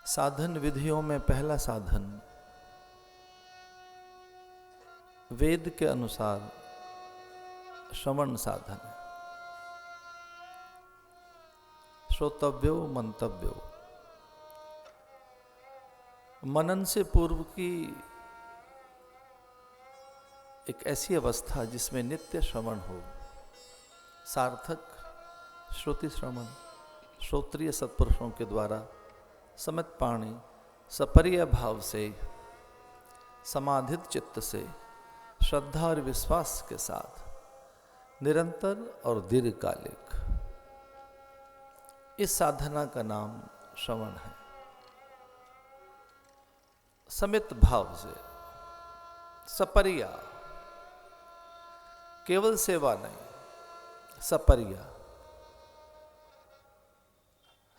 साधन विधियों में पहला साधन वेद के अनुसार श्रवण साधन है। श्रोतव्यो मंतव्यो, मनन से पूर्व की एक ऐसी अवस्था जिसमें नित्य श्रवण हो, सार्थक श्रुति श्रवण, श्रोत्रिय सत्पुरुषों के द्वारा समित पाणी सपरिय भाव से, समाधित चित्त से, श्रद्धा और विश्वास के साथ निरंतर और दीर्घकालिक, इस साधना का नाम श्रवण है। समित भाव से, सपरिया, केवल सेवा नहीं, सपरिया।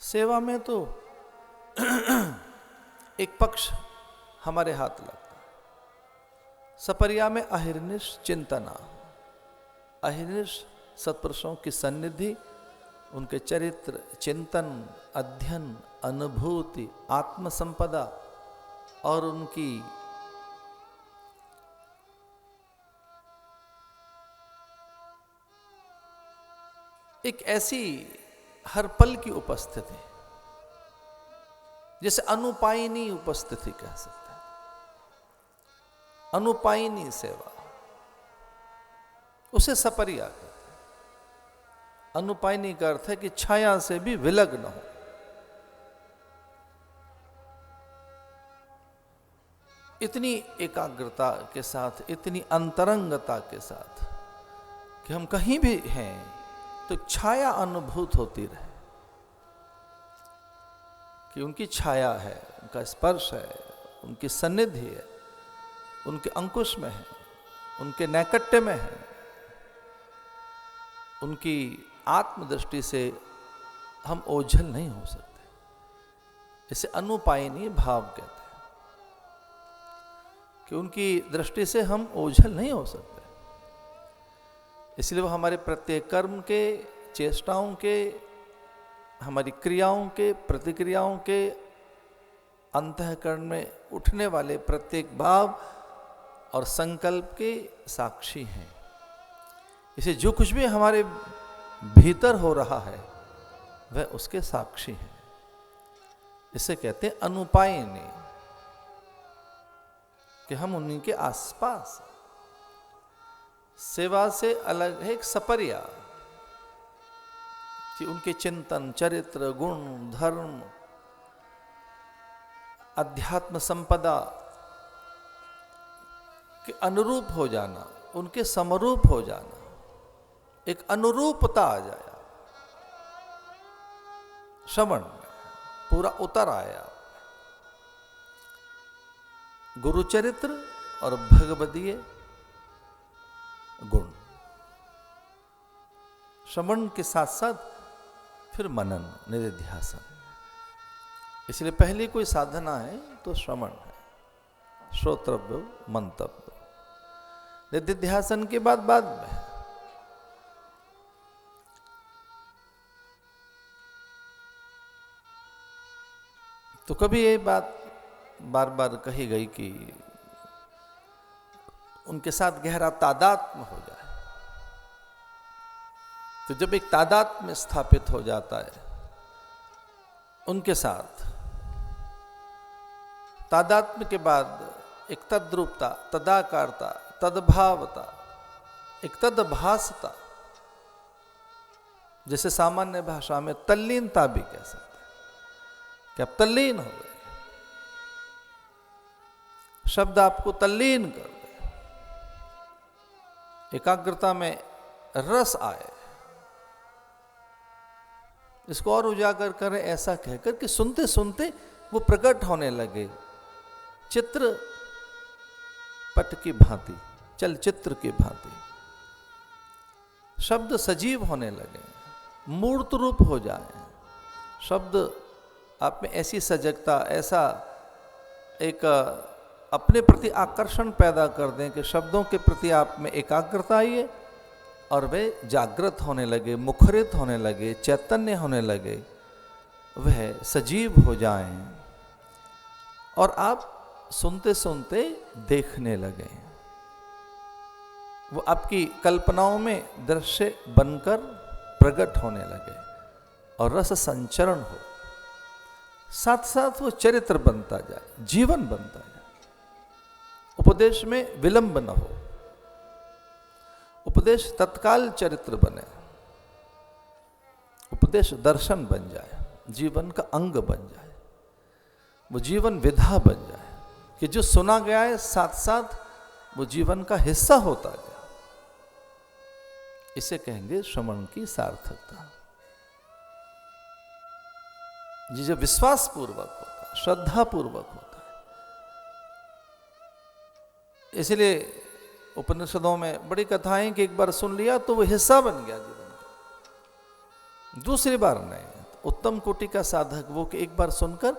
सेवा में तो एक पक्ष हमारे हाथ लगता है, सपरिया में अहिर्निश चिंतना, अहिर्निश सत्पुरुषों की सन्निधि, उनके चरित्र, चिंतन, अध्ययन, अनुभूति, आत्मसंपदा और उनकी एक ऐसी हर पल की उपस्थिति, जैसे अनुपायनी उपस्थिति कह सकते हैं, अनुपायनी सेवा, उसे सपरिया कहते हैं। अनुपायनी का अर्थ है कि छाया से भी विलग न हो, इतनी एकाग्रता के साथ, इतनी अंतरंगता के साथ कि हम कहीं भी हैं तो छाया अनुभूत होती रहे, कि उनकी छाया है, उनका स्पर्श है, उनकी सन्निधि है, उनके अंकुश में है, उनके नैकट्य में है, उनकी आत्मदृष्टि से हम ओझल नहीं हो सकते। इसे अनुपायनी भाव कहते हैं कि उनकी दृष्टि से हम ओझल नहीं हो सकते। इसलिए वो हमारे प्रत्येक कर्म के, चेष्टाओं के, हमारी क्रियाओं के, प्रतिक्रियाओं के, अंतःकरण में उठने वाले प्रत्येक भाव और संकल्प के साक्षी हैं। इसे जो कुछ भी हमारे भीतर हो रहा है वह उसके साक्षी हैं। इसे कहते हैं अनुपायनी, कि हम उन्हीं के आसपास। सेवा से अलग है एक सपरिया, कि उनके चिंतन, चरित्र, गुण, धर्म, अध्यात्म संपदा के अनुरूप हो जाना, उनके समरूप हो जाना, एक अनुरूपता आ जाया, श्रवण में पूरा उतर आया। गुरु चरित्र और भगवदीय गुण, श्रवण के साथ साथ फिर मनन, निधिध्यासन। इसलिए पहली कोई साधना है तो श्रवण है, श्रोतव्य मंतव्य। निधिध्यासन के बाद में है। तो कभी ये बात बार बार कही गई कि उनके साथ गहरा तादात्म्य हो जाए। तो जब एक तादात्म्य स्थापित हो जाता है उनके साथ, तादात्म्य के बाद एक तद्रूपता, तदाकारता, तद्भावता, एक तद्भासता, जैसे सामान्य भाषा में तल्लीनता भी कह सकते हैं कि आप तल्लीन हो गए, शब्द आपको तल्लीन कर दे, एकाग्रता में रस आए। इसको और उजागर करें ऐसा कहकर कि सुनते सुनते वो प्रकट होने लगे, चित्र पट की भांति, चलचित्र की भांति। शब्द सजीव होने लगे, मूर्त रूप हो जाए। शब्द आप में ऐसी सजगता, ऐसा एक अपने प्रति आकर्षण पैदा कर दें कि शब्दों के प्रति आप में एकाग्रता आइए और वे जागृत होने लगे, मुखरित होने लगे, चैतन्य होने लगे, वह सजीव हो जाएं, और आप सुनते सुनते देखने लगे। वो आपकी कल्पनाओं में दृश्य बनकर प्रकट होने लगे और रस संचरण हो, साथ साथ वो चरित्र बनता जाए, जीवन बनता जाए। उपदेश में विलंब न हो, उपदेश तत्काल चरित्र बने, उपदेश दर्शन बन जाए, जीवन का अंग बन जाए, वो जीवन विधा बन जाए कि जो सुना गया है साथ साथ वो जीवन का हिस्सा होता गया। इसे कहेंगे श्रवण की सार्थकता। जी जो विश्वास पूर्वक होता है, श्रद्धा पूर्वक होता है। इसलिए उपनिषदों में बड़ी कथाएं कि एक बार सुन लिया तो वो हिस्सा बन गया जीवन का, दूसरी बार नहीं। उत्तम कोटि का साधक वो कि एक बार सुनकर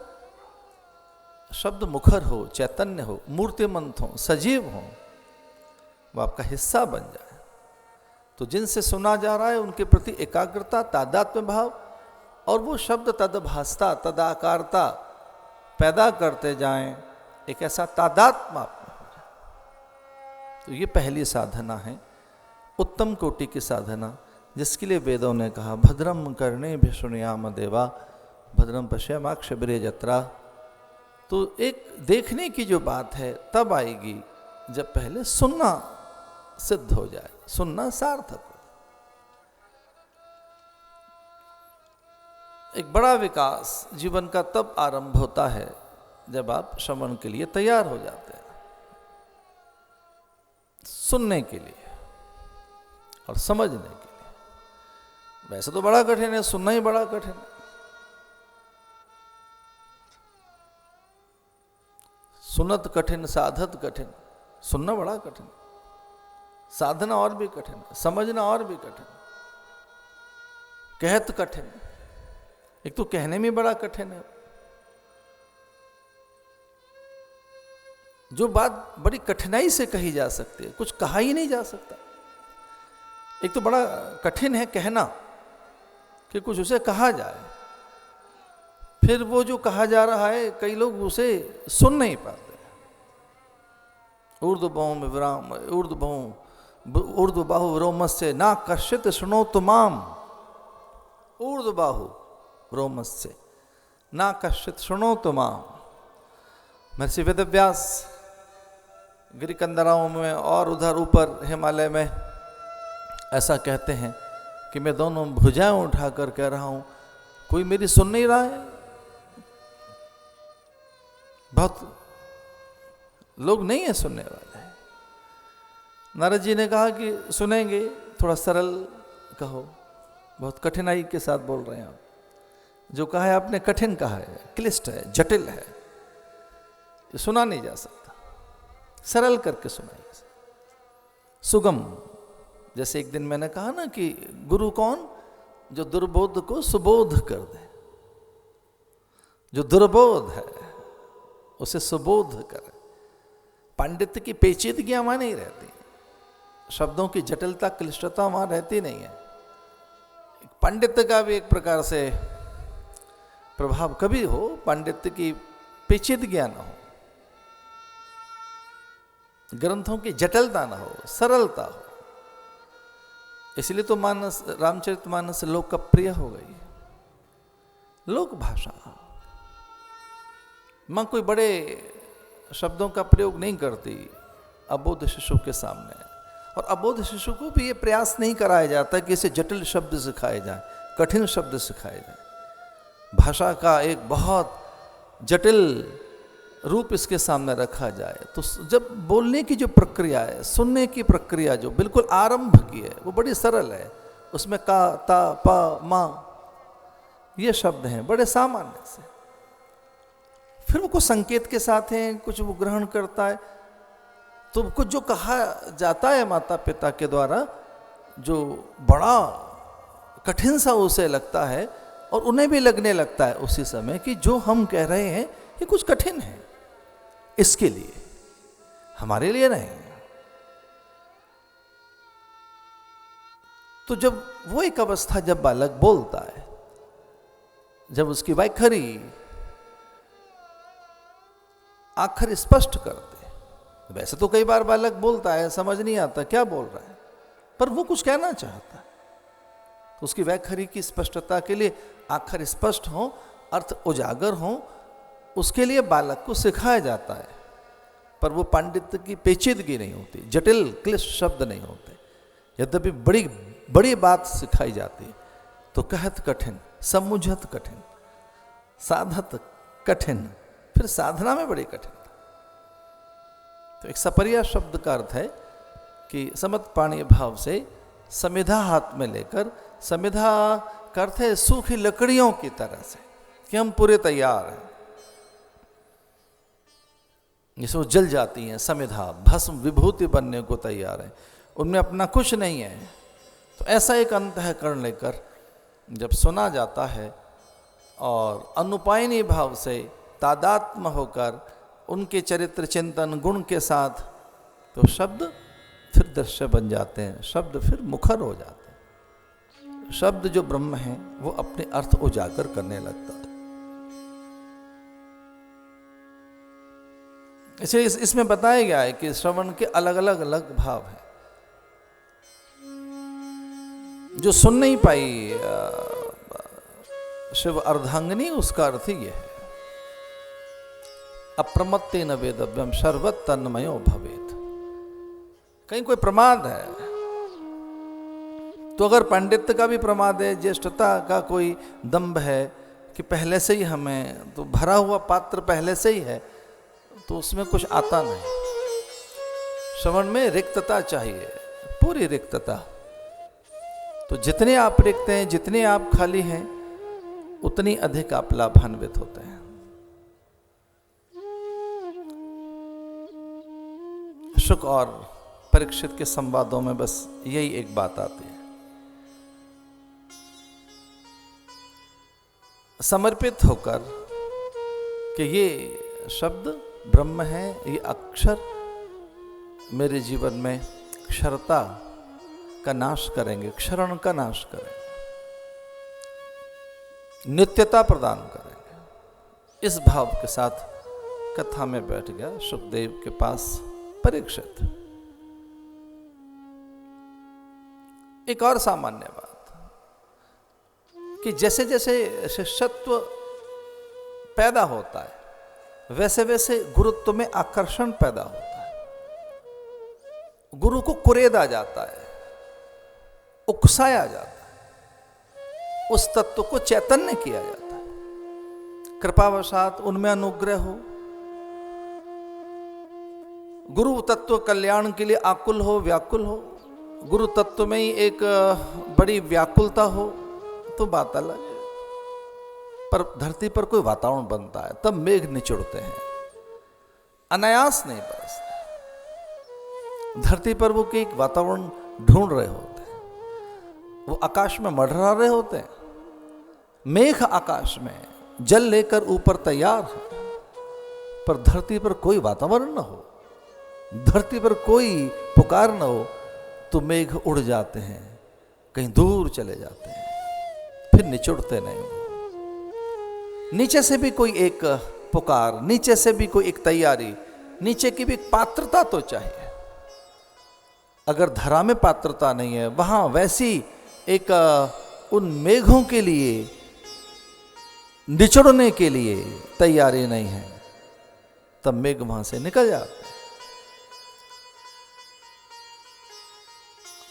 शब्द मुखर हो, चैतन्य हो, मूर्तिमंत हो, सजीव हो, वो आपका हिस्सा बन जाए। तो जिनसे सुना जा रहा है उनके प्रति एकाग्रता, तादात्म्य भाव और वो शब्द तदभासता, तदाकारता पैदा करते जाएं, एक ऐसा तादात्म्य आप में हो जाए। तो ये पहली साधना है, उत्तम कोटि की साधना, जिसके लिए वेदों ने कहा भद्रम कर्णे भिशुणयाम देवा भद्रम पश्यमाक्षभिर्य जत्रा। तो एक देखने की जो बात है तब आएगी जब पहले सुनना सिद्ध हो जाए, सुनना सार्थक हो। एक बड़ा विकास जीवन का तब आरंभ होता है जब आप श्रवण के लिए तैयार हो जाते हैं, सुनने के लिए और समझने के लिए। वैसे तो बड़ा कठिन है, सुनना ही बड़ा कठिन है। सुनत कठिन साधत कठिन, सुनना बड़ा कठिन, साधना और भी कठिन, समझना और भी कठिन, कहत कठिन। एक तो कहने में बड़ा कठिन है, जो बात बड़ी कठिनाई से कही जा सकती है कुछ कहा ही नहीं जा सकता। एक तो बड़ा कठिन है कहना कि कुछ उसे कहा जाए, फिर वो जो कहा जा रहा है कई लोग उसे सुन नहीं पाते। ऊर्ध्वबाहु रोमस्य ना कश्चित शृणोतु माम, ऊर्ध्वबाहु रोमस्य ना कश्चित शृणोतु माम। महर्षि वेदव्यास गिरिकंदराओं में और उधर ऊपर हिमालय में ऐसा कहते हैं कि मैं दोनों भुजाएं उठाकर कह रहा हूं, कोई मेरी सुन नहीं रहा है। बहुत लोग नहीं है सुनने वाले। नारद जी ने कहा कि सुनेंगे, थोड़ा सरल कहो, बहुत कठिनाई के साथ बोल रहे हैं आप। जो कहा है आपने कठिन कहा है, क्लिष्ट है, जटिल है, ये सुना नहीं जा सकता, सरल करके सुनाइए, सुगम। जैसे एक दिन मैंने कहा ना कि गुरु कौन, जो दुर्बोध को सुबोध कर दे, जो दुर्बोध है उसे सुबोध करे। पांडित्य की पेचीदगियां वहां नहीं रहती, शब्दों की जटिलता क्लिष्टता वहां रहती नहीं है। पांडित्य का भी एक प्रकार से प्रभाव कभी हो, पांडित्य की पेचीदगियां ना हो, ग्रंथों की जटिलता ना हो, सरलता हो। इसलिए तो मानस, रामचरितमानस लोक का प्रिय हो गई, लोक भाषा। मां कोई बड़े शब्दों का प्रयोग नहीं करती अबोध शिशु के सामने, और अबोध शिशु को भी ये प्रयास नहीं कराया जाता कि इसे जटिल शब्द सिखाए जाए, कठिन शब्द सिखाए जाए। भाषा का एक बहुत जटिल रूप इसके सामने रखा जाए, तो जब बोलने की जो प्रक्रिया है, सुनने की प्रक्रिया जो बिल्कुल आरंभ की है, वो बड़ी सरल है। उसमें का, ता, पा, मा ये शब्द हैं बड़े सामान्य से। फिर वो कुछ संकेत के साथ हैं, कुछ वो ग्रहण करता है। तो कुछ जो कहा जाता है माता पिता के द्वारा, जो बड़ा कठिन सा उसे लगता है, और उन्हें भी लगने लगता है उसी समय कि जो हम कह रहे हैं ये कुछ कठिन है, इसके लिए, हमारे लिए नहीं। तो जब वो एक अवस्था, जब बालक बोलता है, जब उसकी वैखरी आखिर स्पष्ट कर दे। वैसे तो कई बार बालक बोलता है, समझ नहीं आता क्या बोल रहा है, पर वो कुछ कहना चाहता है, तो उसकी वैखरी की स्पष्टता के लिए आखिर स्पष्ट हो, अर्थ उजागर हो, उसके लिए बालक को सिखाया जाता है। पर वो पांडित्य की पेचीदगी नहीं होती, जटिल क्लिष्ट शब्द नहीं होते। यद्यपि बड़ी बड़ी बात सिखाई जाती है तो कहत कठिन, समुझत कठिन, साधत कठिन, फिर साधना में बड़ी कठिन। तो एक सपरिया शब्द का अर्थ है कि समत पाणी भाव से समिधा हाथ में लेकर, समिधा का अर्थ है सूखी लकड़ियों की तरह से, कि हम पूरे तैयार हैं। जैसे वो जल जाती हैं, समिधा भस्म विभूति बनने को तैयार है, उनमें अपना कुछ नहीं है। तो ऐसा एक अंतःकरण लेकर जब सुना जाता है और अनुपायनी भाव से तादात्म्य होकर उनके चरित्र चिंतन गुण के साथ, तो शब्द फिर दृश्य बन जाते हैं, शब्द फिर मुखर हो जाते हैं। शब्द जो ब्रह्म है वो अपने अर्थ उजागर करने लगता है। इसलिए इसमें बताया गया है कि श्रवण के अलग अलग भाव हैं। जो सुन नहीं पाई शिव अर्धांगिनी, उसका अर्थ ये है अप्रमत्तेन वेदव्यम सर्वत तन्मयो भवेत्। कहीं कोई प्रमाद है तो अगर पंडित का भी प्रमाद है, ज्येष्ठता का कोई दंभ है कि पहले से ही हमें तो भरा हुआ पात्र पहले से ही है, तो उसमें कुछ आता नहीं। श्रवण में रिक्तता चाहिए, पूरी रिक्तता। तो जितने आप रिक्त हैं, जितने आप खाली हैं, उतनी अधिक आप लाभान्वित होते हैं। शुक और परीक्षित के संवादों में बस यही एक बात आती है। समर्पित होकर कि ये शब्द ब्रह्म है, ये अक्षर मेरे जीवन में क्षरता का नाश करेंगे, क्षरण का नाश करेंगे, नित्यता प्रदान करेंगे। इस भाव के साथ कथा में बैठ गया सुखदेव के पास परीक्षित। एक और सामान्य बात कि जैसे जैसे शिष्यत्व पैदा होता है, वैसे वैसे गुरुत्व में आकर्षण पैदा होता है। गुरु को कुरेदा जाता है, उकसाया जाता है, उस तत्व को चैतन्य किया जाता है। कृपावशात उनमें अनुग्रह हो, गुरु तत्व कल्याण के लिए आकुल हो, व्याकुल हो, गुरु तत्व में ही एक बड़ी व्याकुलता हो, तो बात अलग है। पर धरती पर कोई वातावरण बनता है, तब मेघ निचुड़ते हैं, अनायास नहीं बरसते। धरती पर वो कोई वातावरण ढूंढ रहे होते हैं, वो आकाश में मंडरा रहे होते हैं। मेघ आकाश में जल लेकर ऊपर तैयार है, पर धरती पर कोई वातावरण न हो, धरती पर कोई पुकार न हो, तो मेघ उड़ जाते हैं, कहीं दूर चले जाते हैं, फिर निचुड़ते नहीं। नीचे से भी कोई एक पुकार, नीचे से भी कोई एक तैयारी, नीचे की भी एक पात्रता तो चाहिए। अगर धरा में पात्रता नहीं है, वहां वैसी एक उन मेघों के लिए निचुड़ने के लिए तैयारी नहीं है, तब मेघ वहां से निकल जाते हैं।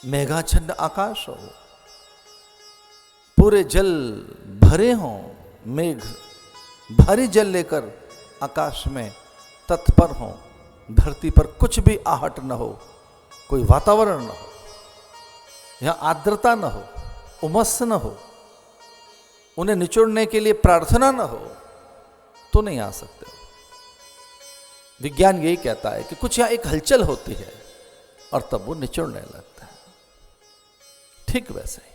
मेघाच्छन्न आकाश हो, पूरे जल भरे हों, मेघ भारी जल लेकर आकाश में तत्पर हों, धरती पर कुछ भी आहट न हो, कोई वातावरण न हो, यहां आर्द्रता न हो, उमस न हो, उन्हें निचोड़ने के लिए प्रार्थना न हो, तो नहीं आ सकते। विज्ञान यही कहता है कि कुछ यहां एक हलचल होती है और तब वो निचोड़ने लगता है। ठीक वैसे ही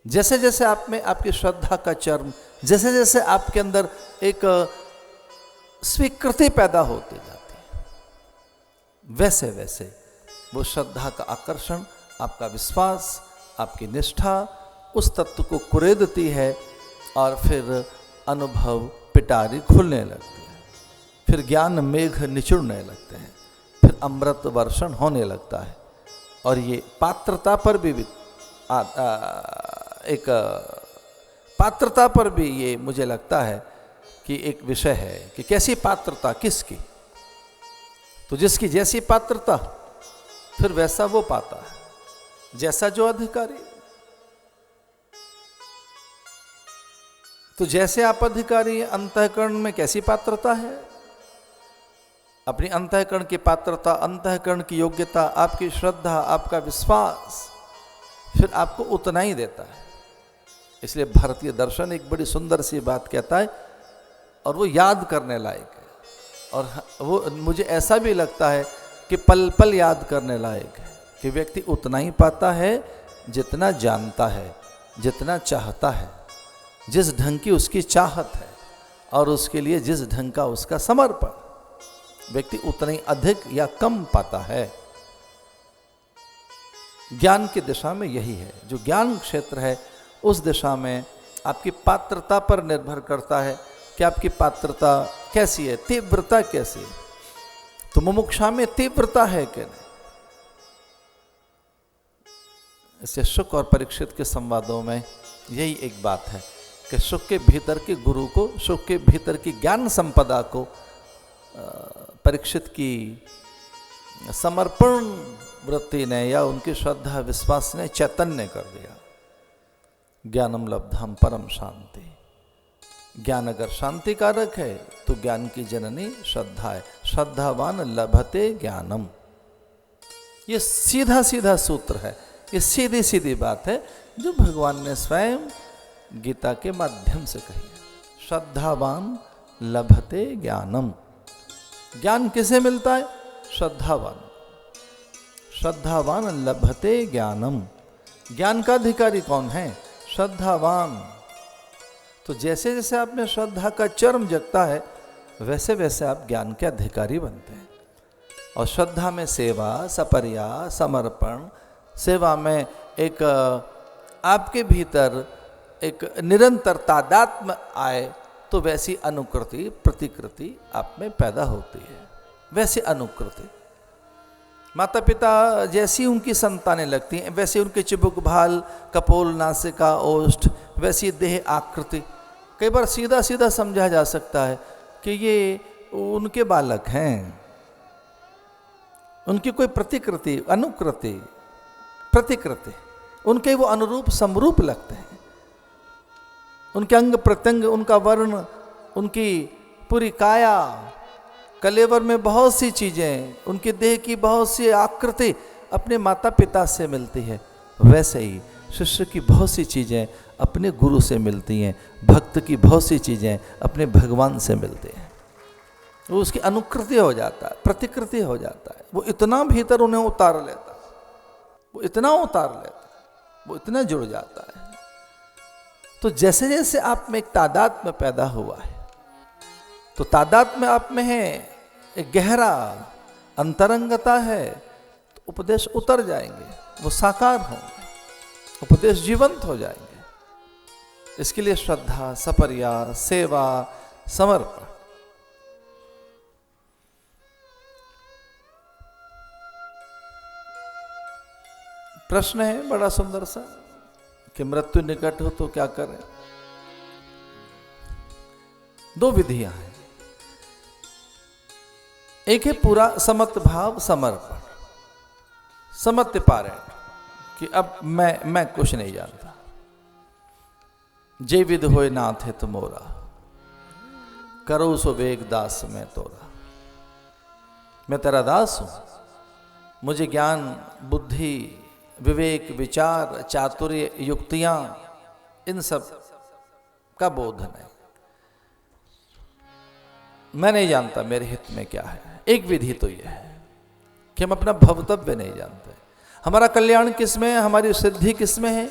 जैसे जैसे आप में आपकी श्रद्धा का चर्म, जैसे जैसे आपके अंदर एक स्वीकृति पैदा होती जाती है, वैसे वैसे वो श्रद्धा का आकर्षण, आपका विश्वास, आपकी निष्ठा उस तत्व को कुरेदती है और फिर अनुभव पिटारी खुलने लगती है। फिर ज्ञान मेघ निचुड़ने लगते हैं, फिर अमृत वर्षण होने लगता है। और ये पात्रता पर भी एक पात्रता पर भी ये मुझे लगता है कि एक विषय है कि कैसी पात्रता किसकी। तो जिसकी जैसी पात्रता फिर वैसा वो पाता है, जैसा जो अधिकारी। तो जैसे आप अधिकारी अंतःकरण में कैसी पात्रता है, अपनी अंतःकरण की पात्रता, अंतःकरण की योग्यता, आपकी श्रद्धा, आपका विश्वास फिर आपको उतना ही देता है। इसलिए भारतीय दर्शन एक बड़ी सुंदर सी बात कहता है और वो याद करने लायक है। और वो मुझे ऐसा भी लगता है कि पल पल याद करने लायक है कि व्यक्ति उतना ही पाता है जितना जानता है, जितना चाहता है, जिस ढंग की उसकी चाहत है और उसके लिए जिस ढंग का उसका समर्पण, व्यक्ति उतना ही अधिक या कम पाता है। ज्ञान की दिशा में यही है, जो ज्ञान क्षेत्र है उस दिशा में आपकी पात्रता पर निर्भर करता है कि आपकी पात्रता कैसी है, तीव्रता कैसी है। तो मुमुक्षा में तीव्रता है कि नहीं। इससे शुक और परीक्षित के संवादों में यही एक बात है कि शुक के भीतर के गुरु को, शुक के भीतर की ज्ञान संपदा को परीक्षित की समर्पण वृत्ति ने या उनकी श्रद्धा विश्वास ने चैतन्य कर दिया। ज्ञानम लब्धाम परम शांति। ज्ञान अगर शांति कारक है तो ज्ञान की जननी श्रद्धा है। श्रद्धावान लभते ज्ञानम। ये सीधा सीधा सूत्र है, ये सीधी सीधी बात है जो भगवान ने स्वयं गीता के माध्यम से कही है। श्रद्धावान लभते ज्ञानम। ज्ञान किसे मिलता है? श्रद्धावान। श्रद्धावान लभते ज्ञानम। ज्ञान का अधिकारी कौन है? श्रद्धावान। तो जैसे जैसे आप में श्रद्धा का चरम जगता है वैसे वैसे आप ज्ञान के अधिकारी बनते हैं। और श्रद्धा में सेवा, सपर्या, समर्पण, सेवा में एक आपके भीतर एक निरंतर तादात्म्य आए तो वैसी अनुकृति, प्रतिकृति आप में पैदा होती है। वैसी अनुकृति, माता पिता जैसी उनकी संतानें लगती हैं वैसे उनके चिबुक, भाल, कपोल, नासिका, ओष्ठ, वैसी देह आकृति। कई बार सीधा सीधा समझा जा सकता है कि ये उनके बालक हैं। उनकी कोई प्रतिकृति, अनुकृति, प्रतिकृति, उनके वो अनुरूप समरूप लगते हैं। उनके अंग प्रत्यंग, उनका वर्ण, उनकी पूरी काया, कलेवर में बहुत सी चीजें, उनके देह की बहुत सी आकृति अपने माता पिता से मिलती है। वैसे ही शिष्य की बहुत सी चीजें अपने गुरु से मिलती हैं, भक्त की बहुत सी चीजें अपने भगवान से मिलती हैं। वो उसकी अनुकृति हो जाता है, प्रतिकृति हो जाता है। वो इतना भीतर उन्हें उतार लेता है, वो इतना उतार लेता है, वो इतना जुड़ जाता है। तो जैसे जैसे आप में एक तादात्म्य पैदा हुआ है, तो तादात्म्य आप में है, एक गहरा अंतरंगता है, तो उपदेश उतर जाएंगे, वो साकार होंगे, उपदेश जीवंत हो जाएंगे। इसके लिए श्रद्धा, सपर्या, सेवा, समर्पण। प्रश्न है बड़ा सुंदर सा कि मृत्यु निकट हो तो क्या करें। दो विधियां हैं। एक है पूरा समत्व भाव, समर्पण, समत्व पारायण, कि अब मैं कुछ नहीं जानता, जे विध होए नाथ है तुमोरा, करो सो वेग दास में तोरा। मैं तेरा दास हूं, मुझे ज्ञान, बुद्धि, विवेक, विचार, चातुर्य, युक्तियां, इन सब का बोध नहीं। मैं नहीं जानता मेरे हित में क्या है। एक विधि तो यह है कि हम अपना भवितव्य नहीं जानते। हमारा कल्याण किस में है, हमारी सिद्धि किस में है,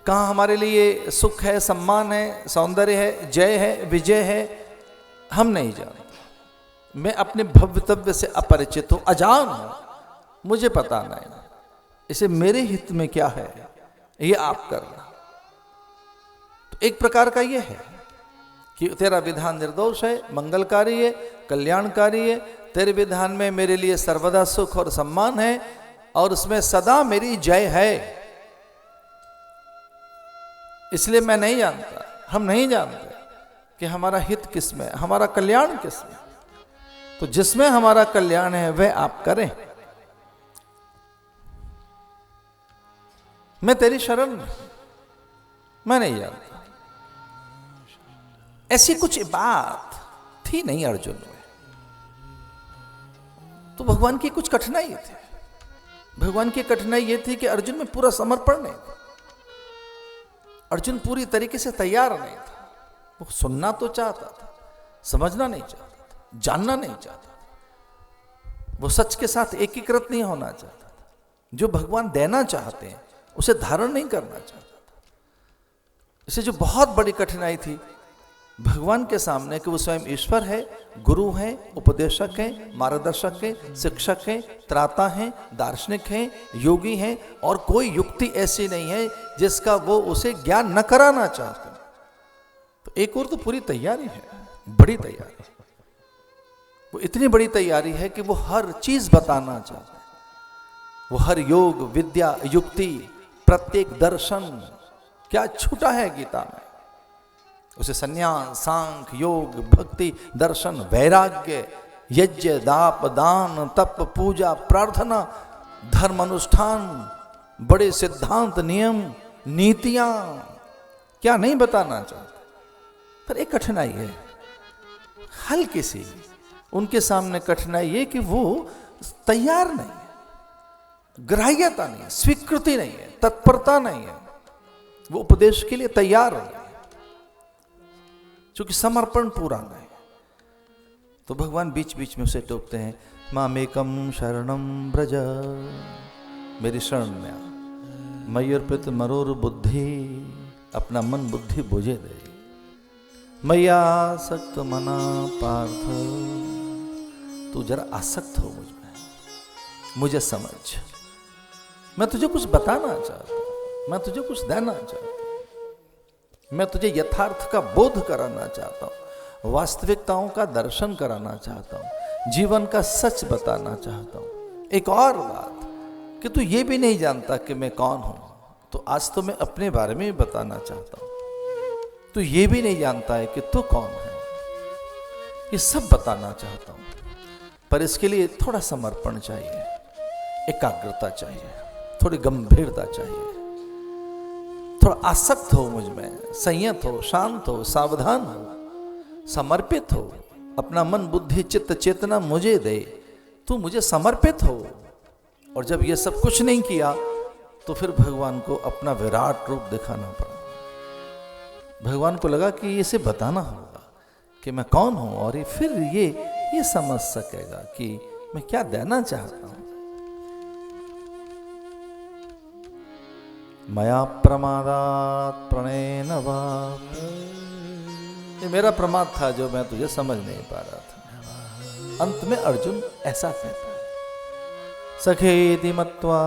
कहाँ हमारे लिए सुख है, सम्मान है, सौंदर्य है, जय है, विजय है, हम नहीं जानते। मैं अपने भवितव्य से अपरिचित हूं, अजान हूं, मुझे पता नहीं। इसे मेरे हित में क्या है ये आप करना। तो एक प्रकार का ये है कि तेरा विधान निर्दोष है, मंगलकारी है, कल्याणकारी है, तेरे विधान में मेरे लिए सर्वदा सुख और सम्मान है और उसमें सदा मेरी जय है। इसलिए मैं नहीं जानता, हम नहीं जानते कि हमारा हित किसमें, हमारा कल्याण किसमें। तो जिसमें हमारा कल्याण है वह आप करें। मैं तेरी शरण में, मैं नहीं जानता। ऐसी कुछ बात थी नहीं अर्जुन में, तो भगवान की कुछ कठिनाई थी। भगवान की कठिनाई यह थी कि अर्जुन में पूरा समर्पण नहीं था। अर्जुन पूरी तरीके से तैयार नहीं था। वो सुनना तो चाहता था, समझना नहीं चाहता था, जानना नहीं चाहता था। वो सच के साथ एकीकृत नहीं होना चाहता था। जो भगवान देना चाहते हैं उसे धारण नहीं करना चाहता था। इसे जो बहुत बड़ी कठिनाई थी भगवान के सामने कि वो स्वयं ईश्वर है, गुरु हैं, उपदेशक हैं, मार्गदर्शक हैं, शिक्षक हैं, त्राता हैं, दार्शनिक हैं, योगी हैं, और कोई युक्ति ऐसी नहीं है जिसका वो उसे ज्ञान न कराना चाहते। तो एक और तो पूरी तैयारी है, बड़ी तैयारी। वो इतनी बड़ी तैयारी है कि वो हर चीज बताना चाहते हैं। वो हर योग, विद्या, युक्ति, प्रत्येक दर्शन, क्या छूटा है गीता में, उसे संन्यास, सांख्य, योग, भक्ति, दर्शन, वैराग्य, यज्ञ, दाप, दान, तप, पूजा, प्रार्थना, धर्म अनुष्ठान, बड़े सिद्धांत, नियम, नीतियां, क्या नहीं बताना चाहते। पर एक कठिनाई है हल्की सी, उनके सामने कठिनाई ये कि वो तैयार नहीं है, ग्राह्यता नहीं है, स्वीकृति नहीं है, तत्परता नहीं है, वो उपदेश के लिए तैयार नहीं है, क्योंकि समर्पण पूरा नहीं। तो भगवान बीच बीच में उसे टोकते हैं, मामेकम शरणम ब्रज, मेरी शरण में आ, मय्यर्पित मरोर बुद्धि, अपना मन बुद्धि बुझे दे, मैया आसक्त मना पार्थ, तू जरा आसक्त हो मुझ में, मुझे समझ, मैं तुझे कुछ बताना चाहता हूं, मैं तुझे कुछ देना चाहता हूं, मैं तुझे यथार्थ का बोध कराना चाहता हूं, वास्तविकताओं का दर्शन कराना चाहता हूं, जीवन का सच बताना चाहता हूं। एक और बात कि तू ये भी नहीं जानता कि मैं कौन हूं, तो आज तो मैं अपने बारे में भी बताना चाहता हूं। तू ये भी नहीं जानता है कि तू कौन है, ये सब बताना चाहता हूं। पर इसके लिए थोड़ा समर्पण चाहिए, एकाग्रता चाहिए, थोड़ी गंभीरता चाहिए, थोड़ा आसक्त हो मुझ में, संयत हो, शांत हो, सावधान हो, समर्पित हो, अपना मन बुद्धि चित्त चेतना मुझे दे, तू मुझे समर्पित हो। और जब ये सब कुछ नहीं किया तो फिर भगवान को अपना विराट रूप दिखाना पड़ा। भगवान को लगा कि इसे बताना होगा कि मैं कौन हूं, और फिर ये समझ सकेगा कि मैं क्या देना चाहता हूं। मया प्रमादात प्रणयन वा, ये मेरा प्रमाद था जो मैं तुझे समझ नहीं पा रहा था। अंत में अर्जुन ऐसा कहता है, सखेति मत्वा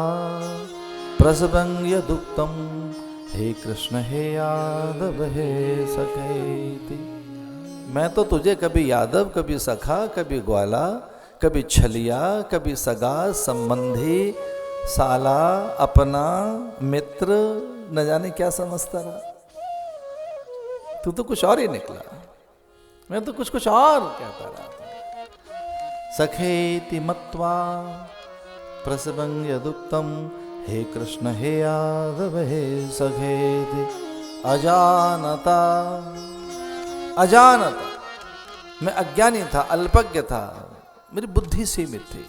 प्रसभंग्य दुक्तम, हे कृष्ण हे यादव हे सखेति। मैं तो तुझे कभी यादव, कभी सखा, कभी ग्वाला, कभी छलिया, कभी सगा, संबंधी, साला, अपना, मित्र, न जाने क्या समझता रहा। तू तो कुछ और ही निकला, मैं तो कुछ और कहता रहा। सखेति मत्वा प्रसभंग्य दुक्तम, हे कृष्ण हे यादव हे सखेति। अजानता, अजानता, मैं अज्ञानी था, अल्पज्ञ था, मेरी बुद्धि सीमित थी।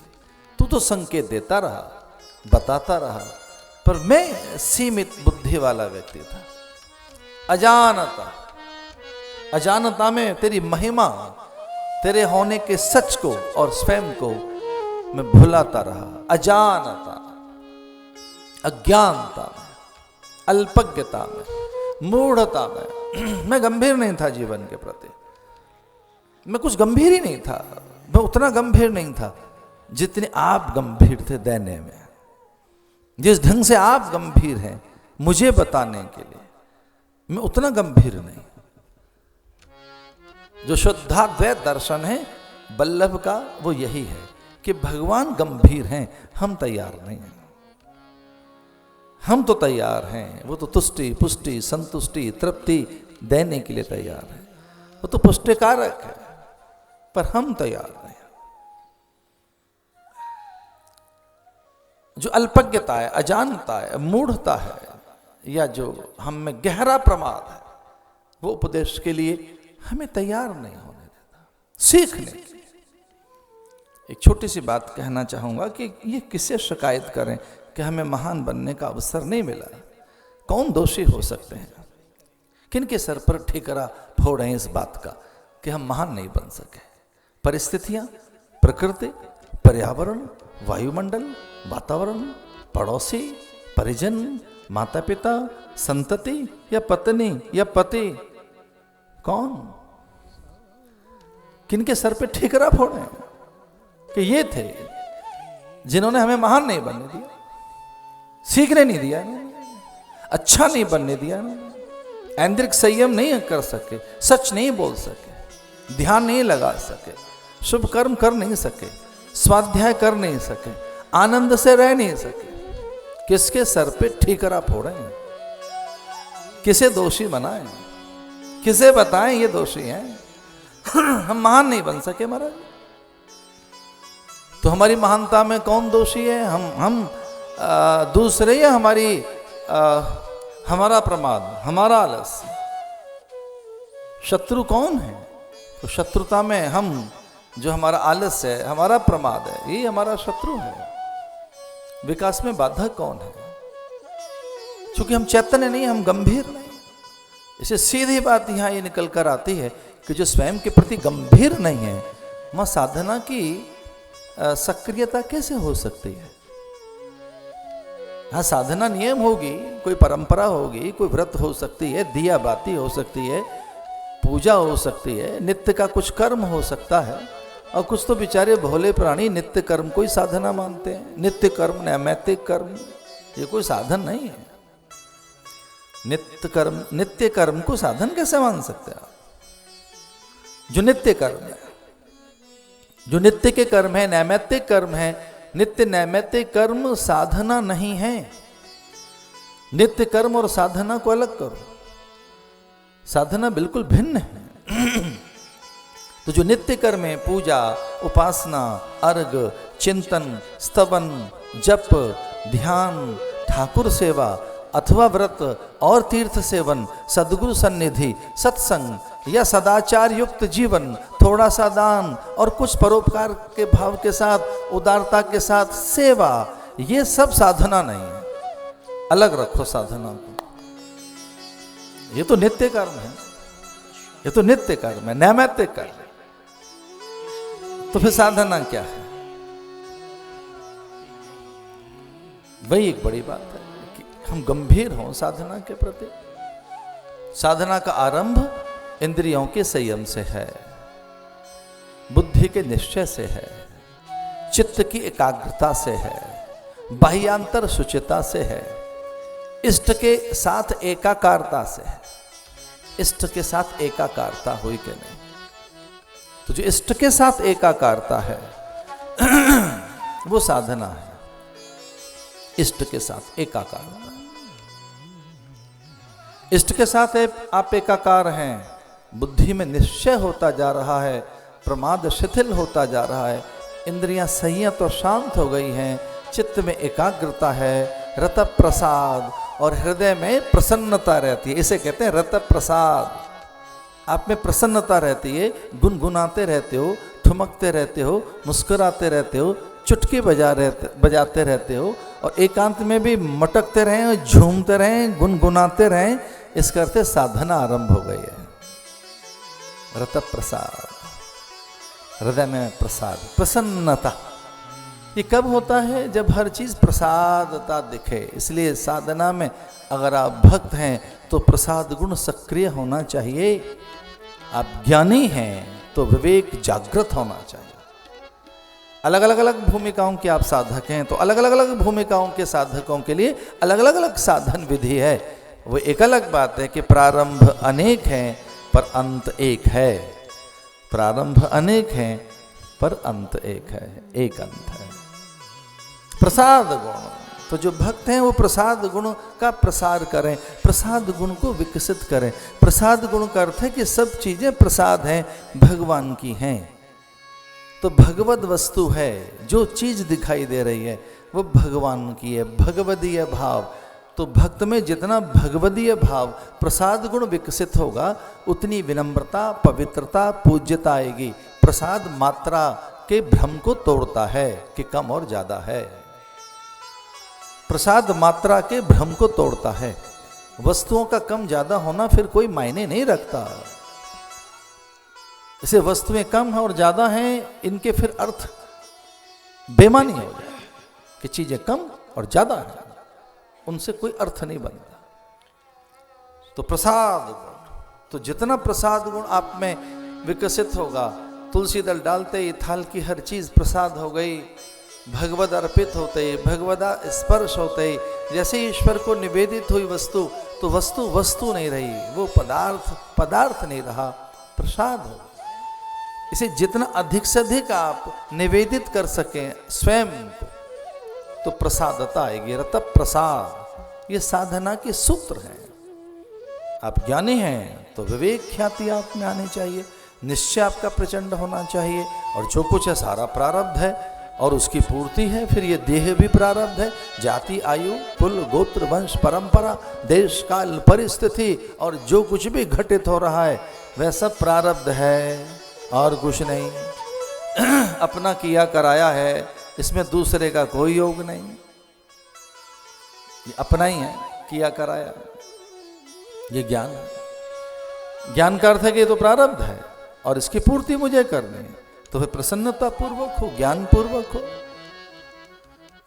तू तो संकेत देता रहा, बताता रहा, पर मैं सीमित बुद्धि वाला व्यक्ति था। अजानता, अजानता में तेरी महिमा, तेरे होने के सच को और स्वयं को मैं भुलाता रहा। अजानता, अज्ञानता में, अल्पज्ञता में, मूढ़ता में मैं गंभीर नहीं था जीवन के प्रति। मैं कुछ गंभीर ही नहीं था, मैं उतना गंभीर नहीं था जितने आप गंभीर थे देने में। जिस ढंग से आप गंभीर हैं मुझे बताने के लिए, मैं उतना गंभीर नहीं। जो शुद्धाद्वैत दर्शन है वल्लभ का, वो यही है कि भगवान गंभीर हैं, हम तैयार नहीं हैं। हम तो तैयार हैं, वो तो तुष्टि पुष्टि संतुष्टि तृप्ति देने के लिए तैयार है, वो तो पुष्टिकारक है, पर हम तैयार नहीं। जो अल्पज्ञता है, अजानता है, मूढ़ता है, या जो हम में गहरा प्रमाद है, वो उपदेश के लिए हमें तैयार नहीं होने देता। सीखने एक छोटी सी बात कहना चाहूंगा कि ये किससे शिकायत करें कि हमें महान बनने का अवसर नहीं मिला। कौन दोषी हो सकते हैं? किनके सर पर ठिकरा फोड़ हैं इस बात का कि हम महान नहीं बन सके? परिस्थितियां, प्रकृति, पर्यावरण, वायुमंडल, वातावरण, पड़ोसी, परिजन, माता पिता, संतति या पत्नी या पति? कौन? किनके सर पे ठिकरा फोड़े कि ये थे जिन्होंने हमें महान नहीं बनने दिया, सीखने नहीं दिया, अच्छा नहीं बनने दिया, ऐन्द्रिक संयम नहीं कर सके, सच नहीं बोल सके, ध्यान नहीं लगा सके, शुभ कर्म कर नहीं सके, स्वाध्याय कर नहीं सके, आनंद से रह नहीं सके। किसके सर पे ठीकरा फोड़े? किसे दोषी बनाएं? किसे बताएं ये दोषी हैं? हम महान नहीं बन सके महाराज, तो हमारी महानता में कौन दोषी है? हम दूसरे या हमारा प्रमाद, हमारा आलस्य? शत्रु कौन है? तो शत्रुता में हम, जो हमारा आलस्य है, हमारा प्रमाद है, ये हमारा शत्रु है। विकास में बाधक कौन है? क्योंकि हम चैतन्य नहीं, हम गंभीर नहीं। इसे सीधी बात यहां ये निकल कर आती है कि जो स्वयं के प्रति गंभीर नहीं है, वह साधना की सक्रियता कैसे हो सकती है? हाँ, साधना नियम होगी, कोई परंपरा होगी, कोई व्रत हो सकती है, दिया बाती हो सकती है, पूजा हो सकती है, नित्य का कुछ कर्म हो सकता है। और कुछ तो बेचारे भोले प्राणी नित्य कर्म को ही साधना मानते हैं। नित्य कर्म, नैमित्तिक कर्म, ये कोई साधन नहीं है। नित्य कर्म को साधन कैसे मान सकते हैं आप? जो नित्य कर्म है, जो नित्य के कर्म है, नैमित्तिक कर्म है, नित्य नैमित्तिक कर्म साधना नहीं है। नित्य कर्म और साधना को अलग करो, साधना बिल्कुल भिन्न है। तो जो नित्य कर्म है, पूजा, उपासना, अर्घ, चिंतन, स्तवन, जप, ध्यान, ठाकुर सेवा अथवा व्रत और तीर्थ सेवन, सद्गुरु सन्निधि, सत्संग या सदाचार युक्त जीवन, थोड़ा सा दान और कुछ परोपकार के भाव के साथ, उदारता के साथ सेवा, ये सब साधना नहीं है। अलग रखो साधना को। ये तो नित्य कर्म है, ये तो नित्य कर्म है, नैमित्तिक कर्म है। तो फिर साधना क्या है? वही एक बड़ी बात है कि हम गंभीर हों साधना के प्रति। साधना का आरंभ इंद्रियों के संयम से है, बुद्धि के निश्चय से है, चित्त की एकाग्रता से है, बाह्यांतर शुचिता से है, इष्ट के साथ एकाकारता से है। इष्ट के साथ एकाकारता हुई कि नहीं? तो जो इष्ट के साथ एकाकारता है वो साधना है। इष्ट के साथ एकाकारता, इष्ट के साथ आप एकाकार हैं, बुद्धि में निश्चय होता जा रहा है, प्रमाद शिथिल होता जा रहा है, इंद्रियां संयत और शांत हो गई हैं, चित्त में एकाग्रता है, रत प्रसाद, और हृदय में प्रसन्नता रहती है। इसे कहते हैं रत प्रसाद। आप में प्रसन्नता रहती है, गुनगुनाते रहते हो, ठुमकते रहते हो, मुस्कुराते रहते हो, चुटकी बजाते रहते हो, और एकांत में भी मटकते रहें, झूमते रहें, गुनगुनाते रहें। इस करते साधना आरंभ हो गई है। रत प्रसाद, हृदय में प्रसाद, प्रसन्नता। ये कब होता है? जब हर चीज प्रसादता दिखे। इसलिए साधना में अगर आप भक्त हैं तो प्रसाद गुण सक्रिय होना चाहिए। आप ज्ञानी हैं तो विवेक जागृत होना चाहिए। अलग अलग भूमिकाओं के आप साधक हैं तो अलग अलग भूमिकाओं के साधकों के लिए अलग अलग साधन विधि है। वो एक अलग बात है कि प्रारंभ अनेक हैं पर अंत एक है। प्रारंभ अनेक हैं पर अंत एक है, एक अंत है। प्रसाद गुण, तो जो भक्त हैं वो प्रसाद गुण का प्रसार करें, प्रसाद गुण को विकसित करें। प्रसाद गुण का अर्थ है कि सब चीजें प्रसाद हैं, भगवान की हैं। तो भगवद वस्तु है, जो चीज दिखाई दे रही है वो भगवान की है, भगवदीय भाव। तो भक्त में जितना भगवदीय भाव प्रसाद गुण विकसित होगा उतनी विनम्रता, पवित्रता, पूज्यता आएगी। प्रसाद मात्रा के भ्रम को तोड़ता है कि कम और ज्यादा है। प्रसाद मात्रा के भ्रम को तोड़ता है। वस्तुओं का कम ज्यादा होना फिर कोई मायने नहीं रखता। इसे वस्तुएं कम है और ज्यादा हैं, इनके फिर अर्थ बेमानी हो जाए कि चीजें कम और ज्यादा है, उनसे कोई अर्थ नहीं बनता। तो प्रसाद गुण, तो जितना प्रसाद गुण आप में विकसित होगा, तुलसी दल डालते ही थाल की हर चीज प्रसाद हो गई, भगवद अर्पित होते ही, भगवदा स्पर्श होते ही, जैसे ईश्वर को निवेदित हुई वस्तु, तो वस्तु वस्तु नहीं रही, वो पदार्थ पदार्थ नहीं रहा, प्रसाद हो। इसे जितना अधिक से अधिक आप निवेदित कर सकें स्वयं को, तो प्रसादता आएगी। रत प्रसाद, ये साधना के सूत्र हैं। आप ज्ञानी हैं तो विवेक ख्याति आप में आनी चाहिए, निश्चय आपका प्रचंड होना चाहिए, और जो कुछ है सारा प्रारब्ध है और उसकी पूर्ति है। फिर ये देह भी प्रारब्ध है, जाति, आयु, कुल, गोत्र, वंश, परंपरा, देश, काल, परिस्थिति, और जो कुछ भी घटित हो रहा है वह सब प्रारब्ध है और कुछ नहीं। अपना किया कराया है, इसमें दूसरे का कोई योग नहीं, ये अपना ही है, किया कराया। ये ज्ञान है। ज्ञान का अर्थ है कि ये तो प्रारब्ध है और इसकी पूर्ति मुझे करनी है। तो फिर प्रसन्नता पूर्वक हो, ज्ञान पूर्वक हो,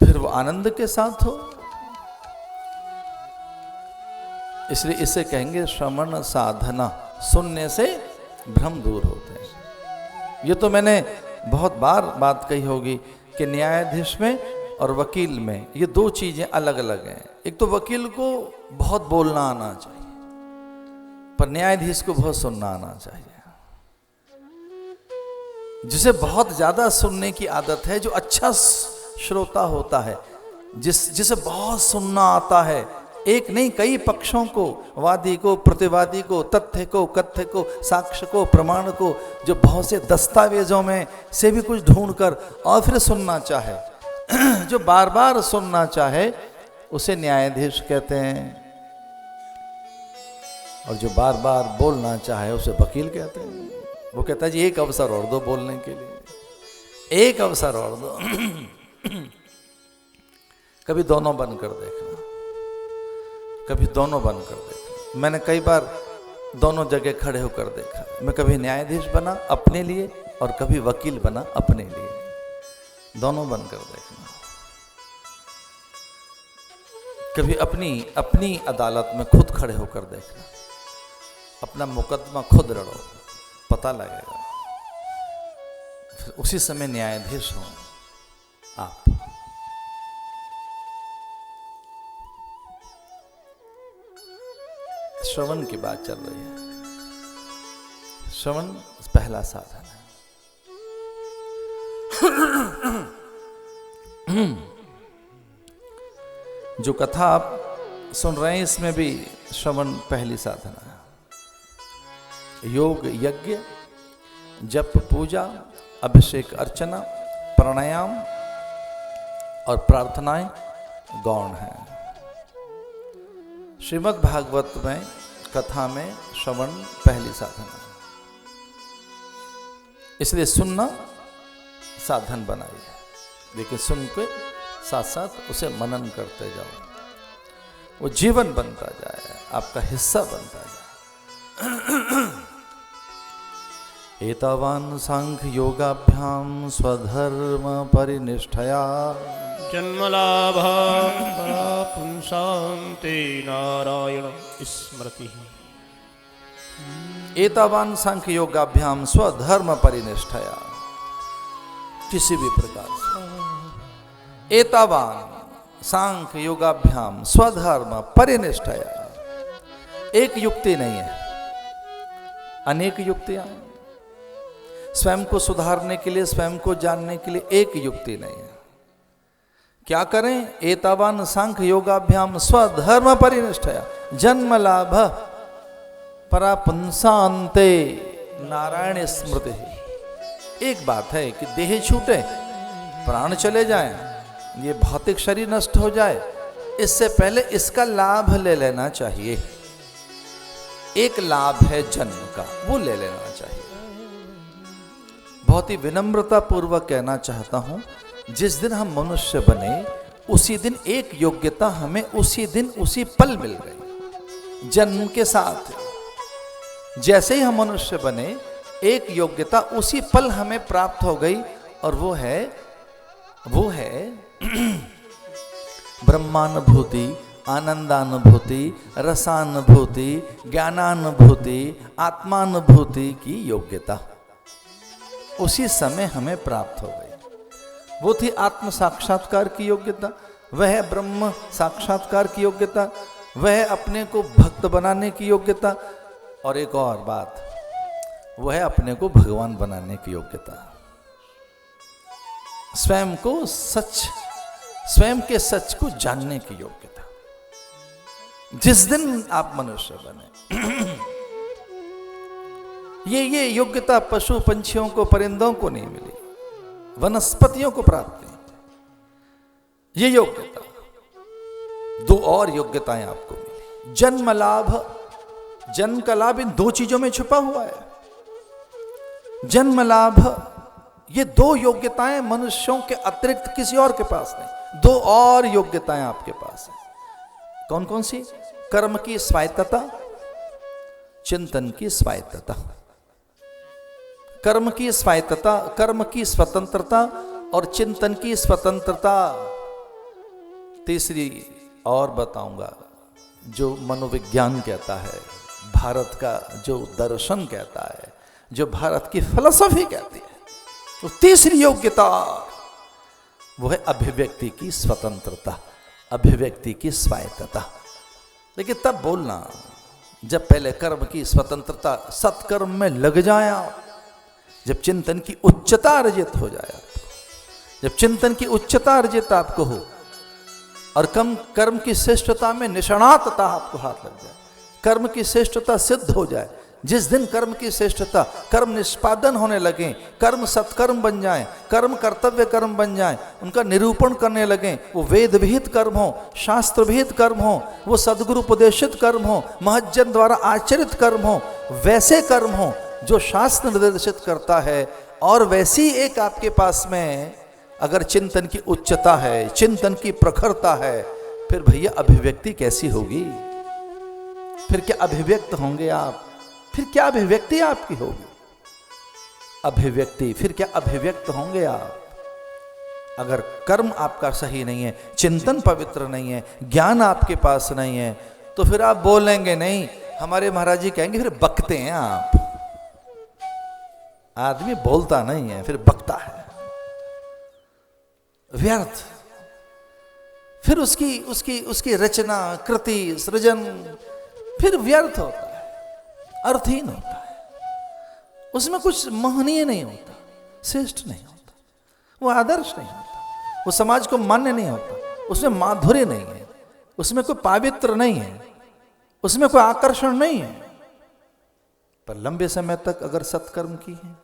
फिर वो आनंद के साथ हो। इसलिए इसे कहेंगे श्रवण साधना। सुनने से भ्रम दूर होते हैं। ये तो मैंने बहुत बार बात कही होगी कि न्यायाधीश में और वकील में ये दो चीजें अलग अलग हैं। एक तो वकील को बहुत बोलना आना चाहिए, पर न्यायाधीश को बहुत सुनना आना चाहिए। जिसे बहुत ज्यादा सुनने की आदत है, जो अच्छा श्रोता होता है, जिसे बहुत सुनना आता है, एक नहीं कई पक्षों को, वादी को, प्रतिवादी को, तथ्य को, कथ्य को, साक्ष्य को, प्रमाण को, जो बहुत से दस्तावेजों में से भी कुछ ढूंढकर और फिर सुनना चाहे, जो बार बार सुनना चाहे, उसे न्यायाधीश कहते हैं। और जो बार बार बोलना चाहे उसे वकील कहते हैं। वो कहता है जी एक अवसर और दो बोलने के लिए, एक अवसर और दो। कभी दोनों बनकर देखना, कभी दोनों बनकर देखना। मैंने कई बार दोनों जगह खड़े होकर देखा। मैं कभी न्यायाधीश बना अपने लिए और कभी वकील बना अपने लिए। दोनों बनकर देखना। कभी अपनी अदालत में खुद खड़े होकर देखना, अपना मुकदमा खुद लड़ो, पता लगेगा। फिर उसी समय न्यायाधीश हो आप। श्रवण की बात चल रही है। श्रवण पहला साधन है। जो कथा आप सुन रहे हैं इसमें भी श्रवण पहली साधना है। योग, यज्ञ, जप, पूजा, अभिषेक, अर्चना, प्राणायाम और प्रार्थनाएं गौण हैं। श्रीमद् भागवत में कथा में श्रवण पहली साधना है। इसलिए सुनना साधन बनाइए, लेकिन सुन के साथ साथ उसे मनन करते जाओ, वो जीवन बनता जाए, आपका हिस्सा बनता जाए। एतावान सांख्य योगाभ्याम स्वधर्म परिनिष्ठया जन्मलाभ पुंसान्ते नारायण स्मृति। एतावान सांख्य योगाभ्याम स्वधर्म परिनिष्ठया, किसी भी प्रकार से एतावान सांख्य योगाभ्याम स्वधर्म परिनिष्ठया। एक युक्ति नहीं है, अनेक युक्तियां हैं। स्वयं को सुधारने के लिए, स्वयं को जानने के लिए एक युक्ति नहीं है। क्या करें? एतावान सांख्य योगाभ्याम स्वधर्म परिनिष्ठया जन्म लाभ परापुंसान्ते नारायण स्मृति। एक बात है कि देह छूटे, प्राण चले जाएं, ये भौतिक शरीर नष्ट हो जाए, इससे पहले इसका लाभ ले लेना चाहिए। एक लाभ है जन्म का, वो ले लेना चाहिए। बहुत ही विनम्रता पूर्वक कहना चाहता हूं, जिस दिन हम मनुष्य बने उसी दिन एक योग्यता हमें उसी दिन उसी पल मिल गई। जन्म के साथ जैसे ही हम मनुष्य बने एक योग्यता उसी पल हमें प्राप्त हो गई, और वो है ब्रह्मानुभूति, आनंदानुभूति, रसानुभूति, ज्ञानानुभूति, आत्मानुभूति की योग्यता उसी समय हमें प्राप्त हो गई। वो थी आत्म साक्षात्कार की योग्यता, वह है ब्रह्म साक्षात्कार की योग्यता, वह है अपने को भक्त बनाने की योग्यता, और एक और बात, वह है अपने को भगवान बनाने की योग्यता। स्वयं को सच, स्वयं के सच को जानने की योग्यता। जिस दिन आप मनुष्य बने ये योग्यता पशु पंछियों को, परिंदों को नहीं मिली, वनस्पतियों को प्राप्त नहीं। ये योग्यता, दो और योग्यताएं आपको मिली। जन्म लाभ, जन्म का लाभ इन दो चीजों में छुपा हुआ है। जन्म लाभ, ये दो योग्यताएं मनुष्यों के अतिरिक्त किसी और के पास नहीं। दो और योग्यताएं आपके पास हैं। कौन कौन सी? कर्म की स्वायत्तता, चिंतन की स्वायत्तता। कर्म की स्वायत्तता, कर्म की स्वतंत्रता और चिंतन की स्वतंत्रता। तीसरी और बताऊंगा, जो मनोविज्ञान कहता है, भारत का जो दर्शन कहता है, जो भारत की फिलॉसफी कहती है, तो तीसरी योग्यता वो है अभिव्यक्ति की स्वतंत्रता, अभिव्यक्ति की स्वायत्तता। लेकिन तब बोलना जब पहले कर्म की स्वतंत्रता, सत्कर्म में लग जाए आप, जब चिंतन की उच्चता अर्जित हो जाए, जब चिंतन की उच्चता अर्जित आपको हो और कर्म की श्रेष्ठता में निष्णातता आपको हाथ लग जाए, कर्म की श्रेष्ठता सिद्ध हो जाए, जिस दिन कर्म की श्रेष्ठता, कर्म निष्पादन होने लगे, कर्म सत्कर्म बन जाएं, कर्म कर्तव्य कर्म बन जाएं, उनका निरूपण करने लगें, वो वेद विहित कर्म हो, शास्त्र विहित कर्म हो, वो सद्गुरु उपदेशित कर्म हो, महज्जन द्वारा आचरित कर्म हो, वैसे कर्म हो जो शास्त्र निर्देशित करता है, और वैसी एक आपके पास में अगर चिंतन की उच्चता है, चिंतन की प्रखरता है, फिर भैया अभिव्यक्ति कैसी होगी? फिर क्या अभिव्यक्त होंगे आप? फिर क्या अभिव्यक्ति आपकी होगी? अभिव्यक्ति, फिर क्या अभिव्यक्त होंगे आप? अगर कर्म आपका सही नहीं है, चिंतन पवित्र नहीं है, ज्ञान आपके पास नहीं है, तो फिर आप बोलेंगे नहीं। हमारे महाराज जी कहेंगे फिर बकते हैं आप। आदमी बोलता नहीं है, फिर बकता है, व्यर्थ। फिर उसकी रचना, कृति, सृजन फिर व्यर्थ होता है, अर्थहीन होता है, उसमें कुछ महनीय नहीं होता, श्रेष्ठ नहीं होता, वो आदर्श नहीं होता, वो समाज को मान्य नहीं होता, उसमें माधुर्य नहीं है, उसमें कोई पावित्र नहीं है, उसमें कोई आकर्षण नहीं है। पर लंबे समय तक अगर सत्कर्म की है,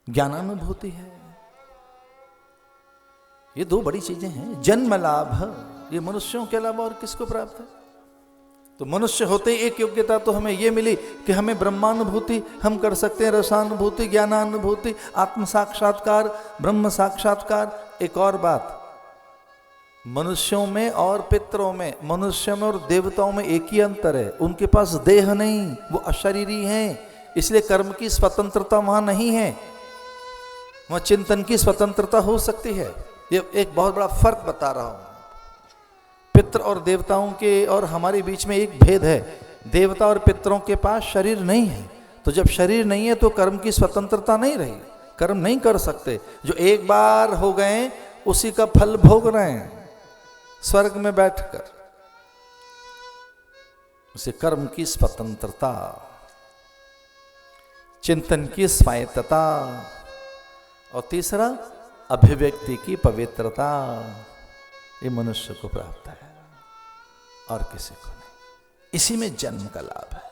ज्ञानानुभूति है, ये दो बड़ी चीजें हैं। जन्म लाभ ये मनुष्यों के अलावा और किसको प्राप्त है? तो मनुष्य होते एक योग्यता तो हमें ये मिली कि हमें ब्रह्मानुभूति हम कर सकते हैं, रसानुभूति, ज्ञानानुभूति, आत्म साक्षात्कार, ब्रह्म साक्षात्कार। एक और बात, मनुष्यों में और पितरों में, मनुष्यों में और देवताओं में एक ही अंतर है, उनके पास देह नहीं, वो अशरीरी हैं, इसलिए कर्म की स्वतंत्रता वहां नहीं है, वहां चिंतन की स्वतंत्रता हो सकती है। ये एक बहुत बड़ा फर्क बता रहा हूं। पितृ और देवताओं के और हमारे बीच में एक भेद है। देवता और पितरों के पास शरीर नहीं है, तो जब शरीर नहीं है तो कर्म की स्वतंत्रता नहीं रही, कर्म नहीं कर सकते। जो एक बार हो गए उसी का फल भोग रहे हैं स्वर्ग में बैठकर, उसे कर्म की स्वतंत्रता। चिंतन की स्वायत्तता, और तीसरा अभिव्यक्ति की पवित्रता। ये मनुष्य को प्राप्त है और किसी को नहीं। इसी में जन्म का लाभ है।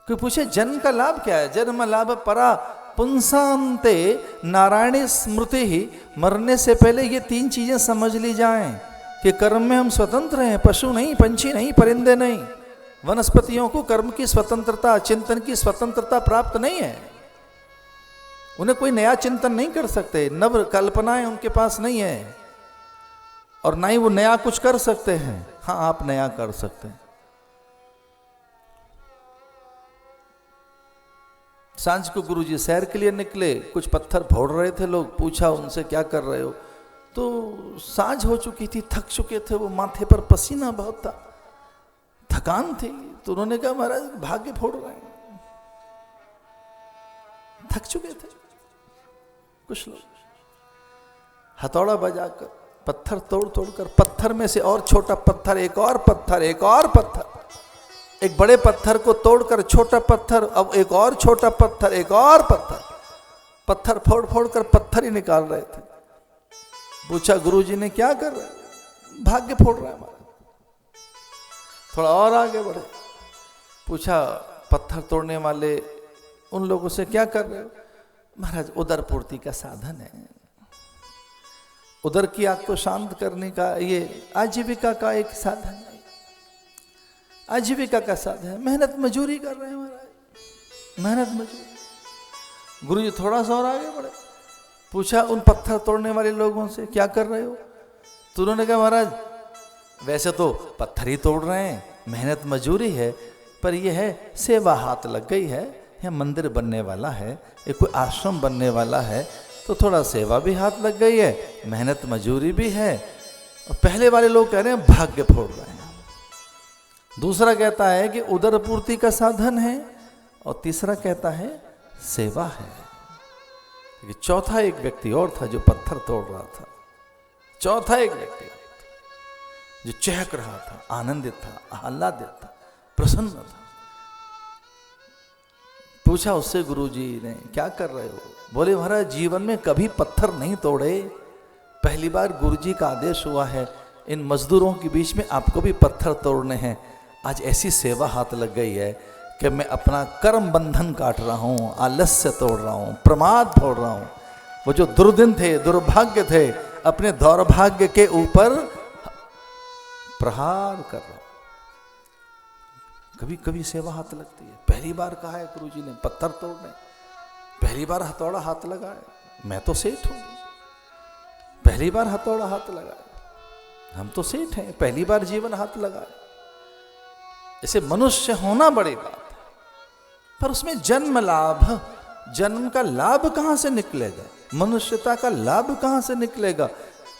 कोई पूछे जन्म का लाभ क्या है? जन्म लाभ परा पुंसांते नारायणी स्मृति ही। मरने से पहले ये 3 चीजें समझ ली जाएं कि कर्म में हम स्वतंत्र हैं, पशु नहीं, पंछी नहीं, परिंदे नहीं। वनस्पतियों को कर्म की स्वतंत्रता, चिंतन की स्वतंत्रता प्राप्त नहीं है। उन्हें कोई नया चिंतन नहीं कर सकते, नव कल्पनाएं उनके पास नहीं है, और ना ही वो नया कुछ कर सकते हैं। हाँ, आप नया कर सकते हैं। सांझ को गुरुजी सैर के लिए निकले, कुछ पत्थर फोड़ रहे थे लोग। पूछा उनसे क्या कर रहे हो? तो सांझ हो चुकी थी, थक चुके थे वो, माथे पर पसीना बहुत था, थकान थी। तो उन्होंने कहा महाराज भाग्य फोड़ रहे हैं, थक चुके थे। कुछ लोग हथौड़ा बजाकर पत्थर तोड़ तोड़कर, पत्थर में से और छोटा पत्थर, एक और पत्थर, एक और पत्थर, एक बड़े पत्थर को तोड़कर छोटा पत्थर, अब एक और छोटा पत्थर, एक और पत्थर, पत्थर फोड़ फोड़ कर पत्थर ही निकाल रहे थे। पूछा गुरुजी ने क्या कर रहे हैं? भाग्य फोड़ रहा है हमारा। थोड़ा और आगे बढ़े, पूछा पत्थर तोड़ने वाले उन लोगों से क्या कर रहे हो? महाराज उदर पूर्ति का साधन है, उदर की आग को शांत करने का ये आजीविका का एक साधन है, आजीविका का साधन है। मेहनत मजूरी कर रहे हैं महाराज, मेहनत मजूरी। गुरुजी थोड़ा सा और आगे बढ़े, पूछा उन पत्थर तोड़ने वाले लोगों से क्या कर रहे हो? तो उन्होंने कहा महाराज वैसे तो पत्थर ही तोड़ रहे हैं, मेहनत मजूरी है, पर यह है सेवा हाथ लग गई है। यह मंदिर बनने वाला है, ये कोई आश्रम बनने वाला है, तो थोड़ा सेवा भी हाथ लग गई है, मेहनत मजूरी भी है। और पहले वाले लोग कह रहे हैं भाग्य फोड़ रहे हैं, दूसरा कहता है कि उदर पूर्ति का साधन है, और तीसरा कहता है सेवा है। चौथा एक व्यक्ति और था जो पत्थर तोड़ रहा था, चौथा एक व्यक्ति जो चहक रहा था, आनंदित था, आह्लादित था, प्रसन्न था। पूछा उससे गुरुजी ने क्या कर रहे हो? बोले महाराज जीवन में कभी पत्थर नहीं तोड़े, पहली बार गुरुजी का आदेश हुआ है इन मजदूरों के बीच में आपको भी पत्थर तोड़ने हैं। आज ऐसी सेवा हाथ लग गई है कि मैं अपना कर्म बंधन काट रहा हूँ, आलस्य तोड़ रहा हूँ, प्रमाद फोड़ रहा हूँ। वो जो दुर्दिन थे, दुर्भाग्य थे, अपने दौर्भाग्य के ऊपर प्रहार कर रहा हूँ। कभी कभी सेवा हाथ लगती है। पहली बार कहा है गुरुजी ने पत्थर तोड़ने, पहली बार हथौड़ा हाथ लगाए, मैं तो सेठ हूँ, पहली बार हथौड़ा हाथ लगाए, हम तो सेठ हैं, पहली बार जीवन हाथ लगाए। ऐसे मनुष्य होना बड़ी बात है, पर उसमें जन्म लाभ, जन्म का लाभ कहां से निकलेगा? मनुष्यता का लाभ कहां से निकलेगा?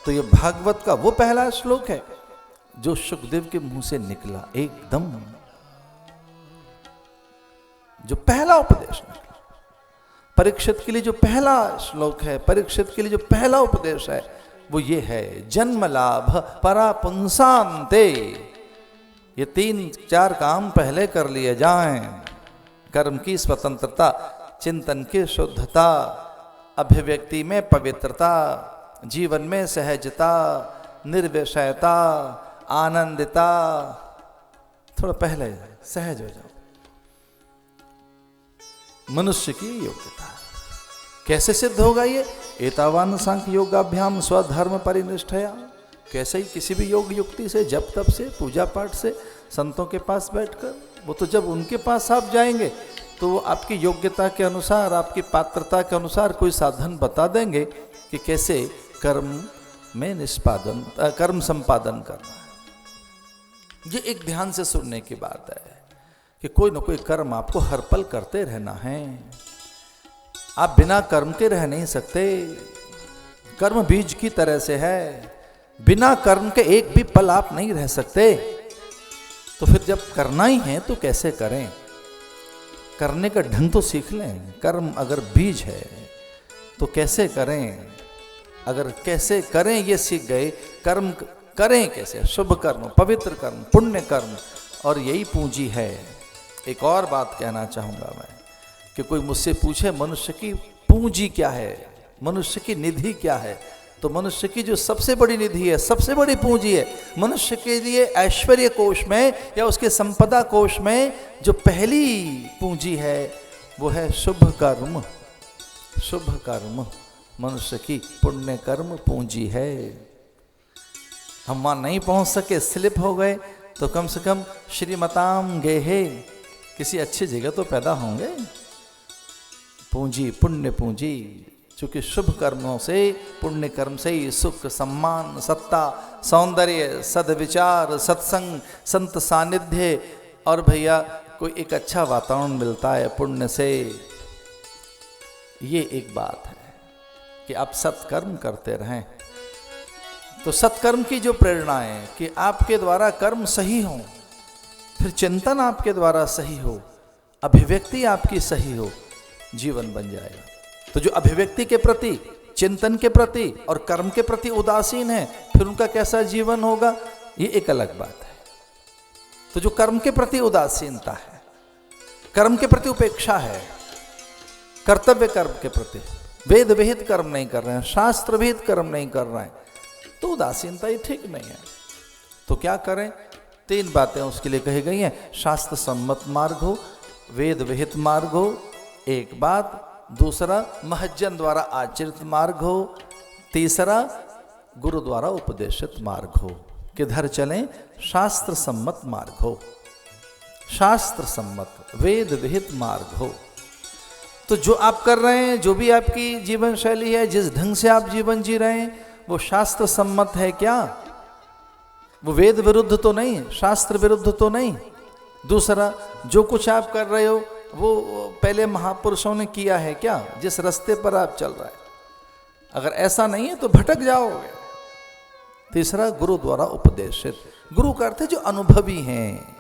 तो ये भागवत का वो पहला श्लोक है जो सुखदेव के मुंह से निकला, एकदम जो पहला उपदेश निकला। परीक्षित के लिए जो पहला श्लोक है, परीक्षित के लिए जो पहला उपदेश है, वो ये है जन्म लाभ परा पुंसांते। ये 3-4 काम पहले कर लिए जाएं। कर्म की स्वतंत्रता, चिंतन की शुद्धता, अभिव्यक्ति में पवित्रता, जीवन में सहजता, निर्विषयता, आनंदिता। थोड़ा पहले सहज हो जाओ। मनुष्य की योग्यता कैसे सिद्ध होगा? ये एतावान सांख्य योगाभ्याम स्वधर्म परिनिष्ठया। कैसे ही किसी भी योग युक्ति से, जप तप से, पूजा पाठ से, संतों के पास बैठकर, वो तो जब उनके पास आप जाएंगे तो वो आपकी योग्यता के अनुसार, आपकी पात्रता के अनुसार कोई साधन बता देंगे कि कैसे कर्म में निष्पादन, कर्म संपादन करना है। ये एक ध्यान से सुनने की बात है कि कोई ना कोई कर्म आपको हर पल करते रहना है। आप बिना कर्म के रह नहीं सकते। कर्म बीज की तरह से है, बिना कर्म के एक भी पल आप नहीं रह सकते। तो फिर जब करना ही है तो कैसे करें? करने का ढंग तो सीख लें। कर्म अगर बीज है तो कैसे करें? अगर कैसे करें ये सीख गए, कर्म करें कैसे? शुभ कर्म, पवित्र कर्म, पुण्य कर्म, और यही पूंजी है। एक और बात कहना चाहूंगा मैं कि कोई मुझसे पूछे मनुष्य की पूंजी क्या है, मनुष्य की निधि क्या है, तो मनुष्य की जो सबसे बड़ी निधि है, सबसे बड़ी पूंजी है मनुष्य के लिए, ऐश्वर्य कोश में या उसके संपदा कोश में जो पहली पूंजी है वो है शुभ कर्म। शुभ कर्म मनुष्य की पुण्य कर्म पूंजी है। हम वहां नहीं पहुंच सके, स्लिप हो गए, तो कम से कम श्रीमताम गेहे, किसी अच्छी जगह तो पैदा होंगे। पूंजी पुण्य पूंजी, चूंकि शुभ कर्मों से, पुण्य कर्म से ही सुख, सम्मान, सत्ता, सौंदर्य, सद्विचार, सत्संग, संत सानिध्य और भैया कोई एक अच्छा वातावरण मिलता है पुण्य से। ये एक बात है कि आप सत्कर्म करते रहें। तो सत्कर्म की जो प्रेरणा है कि आपके द्वारा कर्म सही हो, फिर चिंतन आपके द्वारा सही हो, अभिव्यक्ति आपकी सही हो, जीवन बन जाएगा। तो जो अभिव्यक्ति के प्रति, चिंतन के प्रति और कर्म के प्रति उदासीन है, फिर उनका कैसा जीवन होगा, ये एक अलग बात है। तो जो कर्म के प्रति उदासीनता है, कर्म के प्रति उपेक्षा है, कर्तव्य कर्म के प्रति, वेद विहित कर्म नहीं कर रहे हैं, शास्त्र विहित कर्म नहीं कर रहे हैं, तो उदासीनता ही ठीक नहीं है। तो क्या करें? 3 बातें उसके लिए कही गई हैं। शास्त्र सम्मत मार्ग हो, वेद विहित मार्ग हो, एक बात। दूसरा, महज्जन द्वारा आचरित मार्ग हो। तीसरा, गुरु द्वारा उपदेशित मार्ग हो। किधर चलें? शास्त्र सम्मत मार्ग हो, शास्त्र सम्मत वेद विहित मार्ग हो। तो जो आप कर रहे हैं, जो भी आपकी जीवन शैली है, जिस ढंग से आप जीवन जी रहे हैं, वो शास्त्र सम्मत है क्या? वो वेद विरुद्ध तो नहीं, शास्त्र विरुद्ध तो नहीं। दूसरा, जो कुछ आप कर रहे हो वो पहले महापुरुषों ने किया है क्या, जिस रास्ते पर आप चल रहे हैं? अगर ऐसा नहीं है तो भटक जाओगे। तीसरा, गुरु द्वारा उपदेशित। गुरु का अर्थ है जो अनुभवी हैं,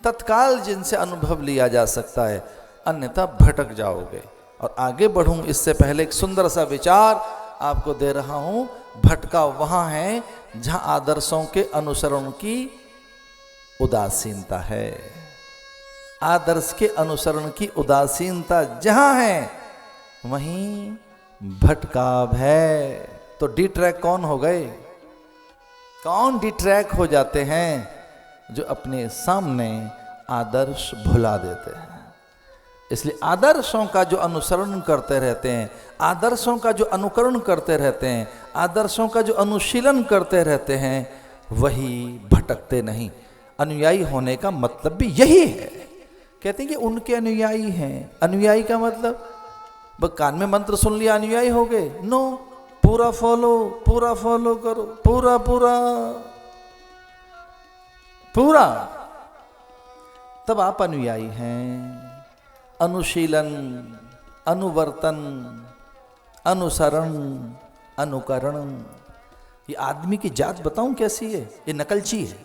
तत्काल जिनसे अनुभव लिया जा सकता है, अन्यथा भटक जाओगे। और आगे बढ़ूं इससे पहले एक सुंदर सा विचार आपको दे रहा हूं। भटकाव वहां है जहां आदर्शों के अनुसरण की उदासीनता है। आदर्श के अनुसरण की उदासीनता जहां है, वहीं भटकाव है। तो डिट्रैक कौन हो गए? कौन डिट्रैक हो जाते हैं? जो अपने सामने आदर्श भुला देते हैं। इसलिए आदर्शों का जो अनुसरण करते रहते हैं, आदर्शों का जो अनुकरण करते रहते हैं, आदर्शों का जो अनुशीलन करते रहते हैं, वही भटकते नहीं। अनुयायी होने का मतलब भी यही है। कहते हैं कि उनके अनुयायी हैं। अनुयायी का मतलब बस कान में मंत्र सुन लिया अनुयायी हो गए? नो, पूरा फॉलो करो, पूरा तब आप अनुयायी हैं। अनुशीलन, अनुवर्तन, अनुसरण, अनुकरण, ये आदमी की जात बताऊं कैसी है? ये नकलची है।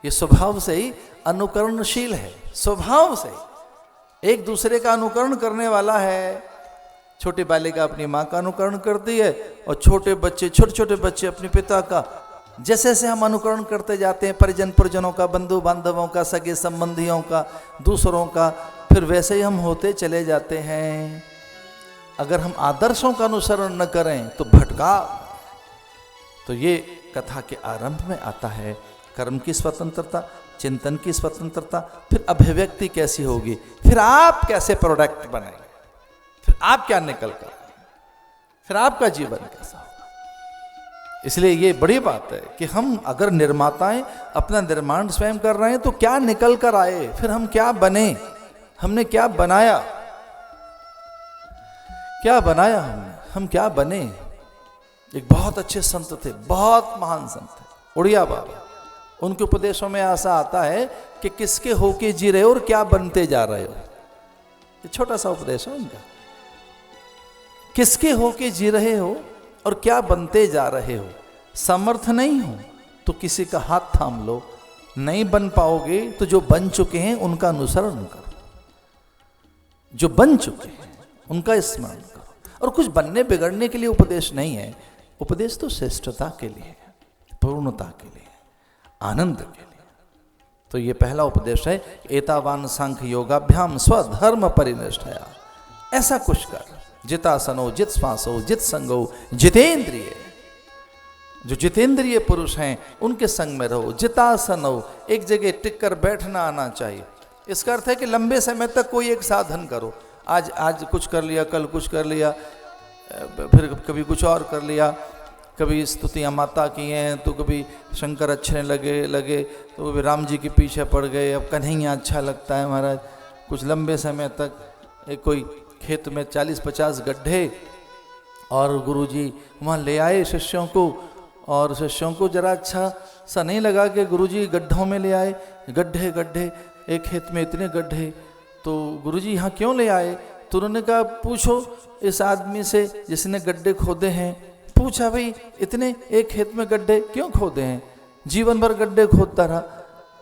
ये स्वभाव से ही अनुकरणशील है, स्वभाव से एक दूसरे का अनुकरण करने वाला है। छोटे बालिका अपनी माँ का अनुकरण करती है, और छोटे छोटे बच्चे अपने पिता का। जैसे जैसे हम अनुकरण करते जाते हैं परिजनों का, बंधु बांधवों का, सगे संबंधियों का, दूसरों का, फिर वैसे ही हम होते चले जाते हैं। अगर हम आदर्शों का अनुसरण न करें तो भटका। तो ये कथा के आरंभ में आता है कर्म की स्वतंत्रता, चिंतन की स्वतंत्रता, फिर अभिव्यक्ति कैसी होगी, फिर आप कैसे प्रोडक्ट बनेंगे, फिर आप क्या निकल कर, फिर आपका जीवन कैसा होगा। इसलिए ये बड़ी बात है कि हम अगर निर्माताएं अपना निर्माण स्वयं कर रहे हैं तो क्या निकल कर आए, फिर हम क्या बने, हमने क्या बनाया, हम क्या बने। एक बहुत अच्छे संत थे, बहुत महान संत थे, उड़िया बाबा। उनके उपदेशों में ऐसा आता है कि किसके होके जी रहे हो और क्या बनते जा रहे हो। ये छोटा सा उपदेश है उनका। किसके होके जी रहे हो और क्या बनते जा रहे हो। समर्थ नहीं हो तो किसी का हाथ थाम लो, नहीं बन पाओगे तो जो बन चुके हैं उनका अनुसरण करो, जो बन चुके हैं उनका स्मरण करो। और कुछ बनने बिगड़ने के लिए उपदेश नहीं है, उपदेश तो श्रेष्ठता के लिए है, पूर्णता के लिए, आनंद के लिए। तो ये पहला उपदेश है, एतावान सांख्य योगाभ्याम स्वधर्म परिनिष्ठया। ऐसा कुछ कर। जितासनो जित श्वासो जित संगो जितेंद्रिय, जो जितेंद्रिय पुरुष हैं उनके संग में रहो। जितासनो, एक जगह टिक कर बैठना आना चाहिए। इसका अर्थ है कि लंबे समय तक कोई एक साधन करो। आज कुछ कर लिया, कल कुछ कर लिया, फिर कभी कुछ और कर लिया। कभी स्तुतियाँ माता की हैं तो कभी शंकर अच्छे लगे तो कभी राम जी के पीछे पड़ गए। अब कन्हैया अच्छा लगता है महाराज। कुछ लंबे समय तक एक कोई खेत में 40-50 गड्ढे, और गुरुजी वहाँ ले आए शिष्यों को, और शिष्यों को जरा अच्छा सा नहीं लगा कि गुरुजी गड्ढों में ले आए। गड्ढे, एक खेत में इतने गड्ढे, तो गुरुजी यहाँ क्यों ले आए? तो उन्होंने कहा पूछो इस आदमी से जिसने गड्ढे खोदे हैं। पूछा भाई इतने एक खेत में गड्ढे क्यों खोदे हैं? जीवन भर गड्ढे खोदता रहा।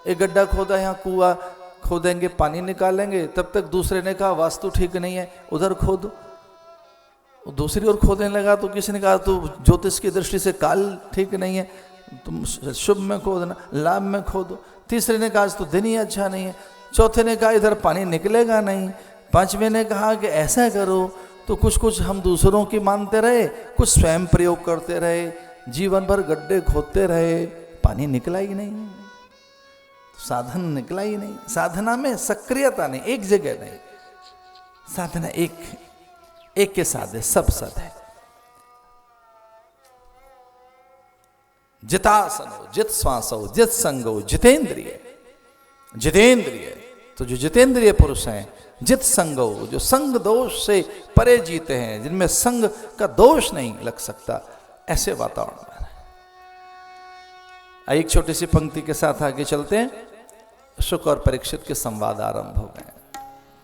एक गड्ढा खोदा, यहाँ कुआं खोदेंगे, पानी निकालेंगे, तब तक दूसरे ने कहा वास्तु ठीक नहीं है, उधर खोदो। दूसरी ओर खोदने लगा तो किसी ने कहा तो ज्योतिष की दृष्टि से काल ठीक नहीं है, तुम शुभ में खोदना, लाभ में खोदो। तीसरे ने कहा तो दिन ही अच्छा नहीं है। चौथे ने कहा इधर पानी निकलेगा नहीं। पांचवें ने कहा कि ऐसा करो तो कुछ हम दूसरों की मानते रहे, कुछ स्वयं प्रयोग करते रहे, जीवन भर गड्ढे खोदते रहे, पानी निकला ही नहीं, साधन निकला ही नहीं। साधना में सक्रियता नहीं, एक जगह नहीं। साधना एक के साथ है, सब सद है। जितासनो जित श्वासो जित संगो जितेंद्रिय। तो जो जितेंद्रिय पुरुष हैं, जित संगो, जो संग दोष से परे जीते हैं, जिनमें संग का दोष नहीं लग सकता, ऐसे वातावरण में। एक छोटी सी पंक्ति के साथ आगे चलते हैं। शुक और परीक्षित के संवाद आरंभ हो गए।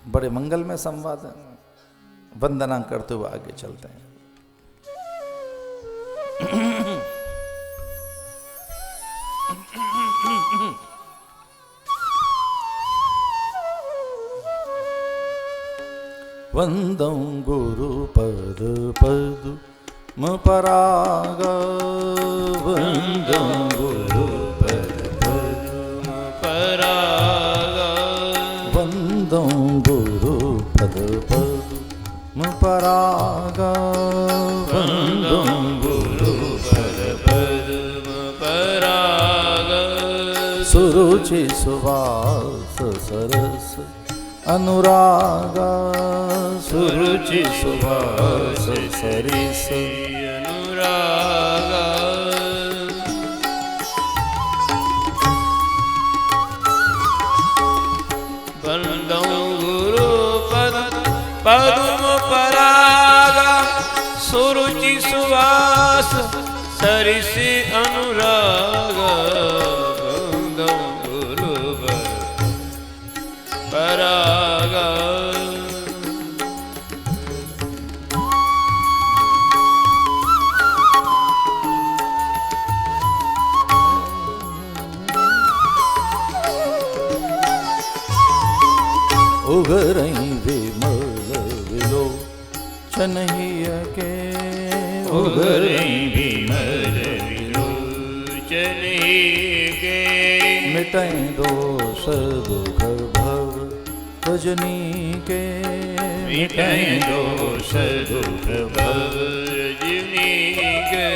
बड़े मंगल में संवाद है। वंदना करते हुए आगे चलते हैं। वंदं गुरु पद म पराग, वंदं गुरु पद म पराग, वंदं गुरु पद म पराग, वंदं गुरु पद म पराग। सुरुचि सुवास सरस अनुरागा, सुरुचि सुभाष सरिस अनुरागा। वंदं गुरु पद्म परागा, सुरुचि सुवास सरिस अनुरागा। वंदं गुरु परागा। उगरई विमल विलोचन के, उगरई विमल विलोचन के। मिटै दोष दुख भव रजनी के, मिटै दोष दुख भव रजनी के।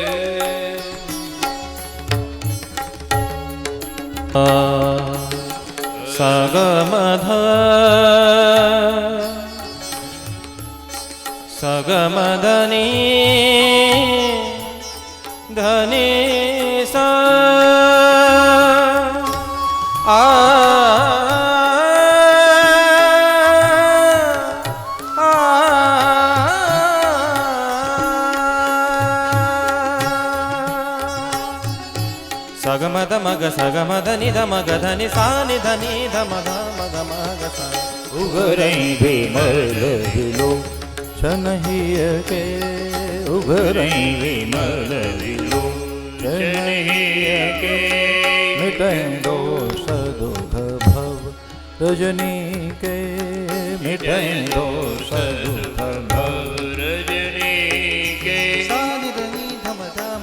सगमध सगमधनी धनी सा सगमद मग सगमद निध मग धनि सा निध निध मग मग मग सा। उगरई विमल विलोचन के, उगरई विमल विलोचन के। मिटै दोष दुख भव रजनी के, मिटै दोष दुख भव रजनी के। सा निध निध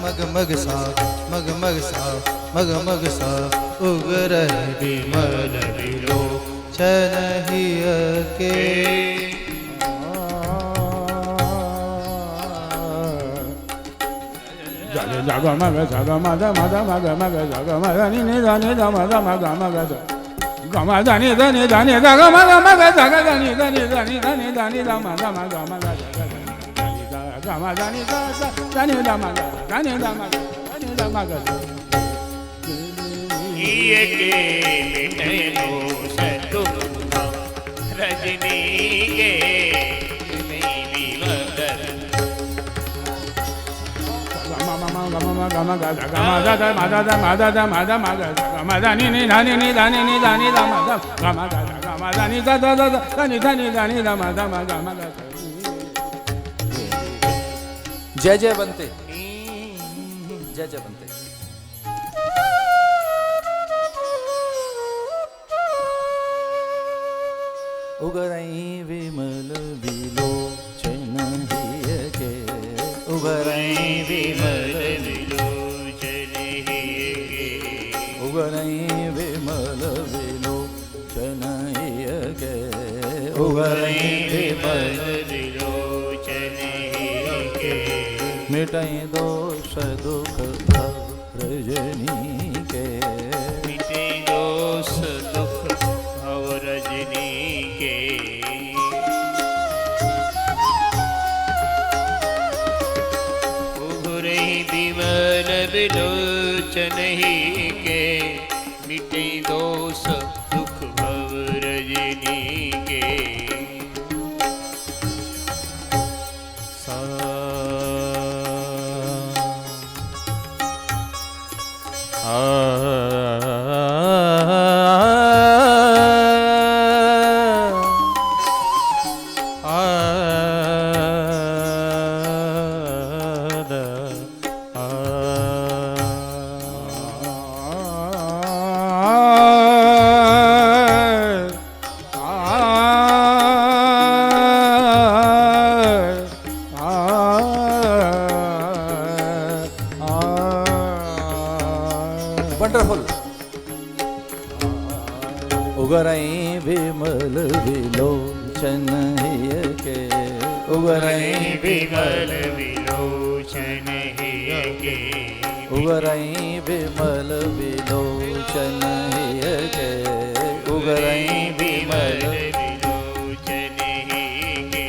मग मग सा मग मग सा मग मग सा। उगरई विमल विलोचन के। जग मग सग मद मद मग मग जग मद नि नि धनि ध मद मग मग गम धनि धनि धनि जग मग मग जग धनि धनि धनि धनि धनि ध मद मग मग गम धनि धनि ध मग धनि ध मग धनि ध मग ये के मिटे दोष दुख रजनी के मेरी मदर जय जय बनते, जय जय बनते। उगरई विमल विलोचन हिय के, उगरई विमल विलोचन हिय के, उगरई विमल विलोचन हिय के, उगरई विमल विलोचन हिय के, मिटई दोष दुख भव रजनी के, मिटे दोष दुख भव रजनी के। उघरे विमल विलोचन ही के, मिटे दोष दुख भव रजनी के। वंडरफुल। उगरई विमल विलोचन हिय के, उगरई विमल विलोचन हिय के, उगरई विमल विलोचन हिय के, उगरई विमल विलोचन हिय के,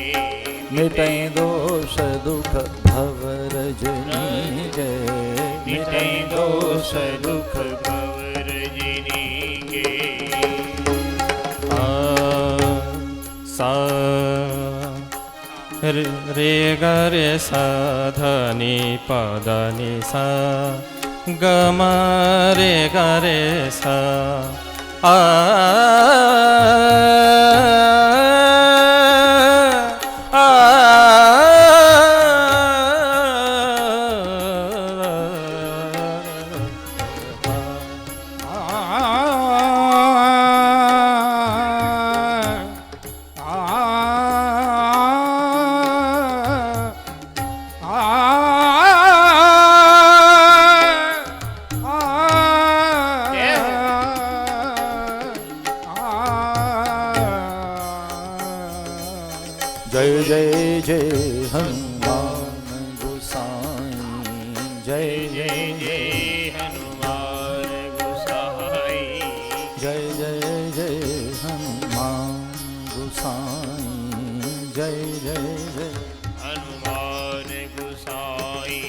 मिटई दोष दुख भव रजनी के, मिटई दोष दुख भव रजनी के। सा रे ग रे सा ध नि प द नि सा ग म रे ग रे सा आ जय जय जय हनुमान गोसाई, जय जय जय हनुमान गोसाई, जय जय जय हनुमान गोसाई, जय जय जय हनुमान गोसाई।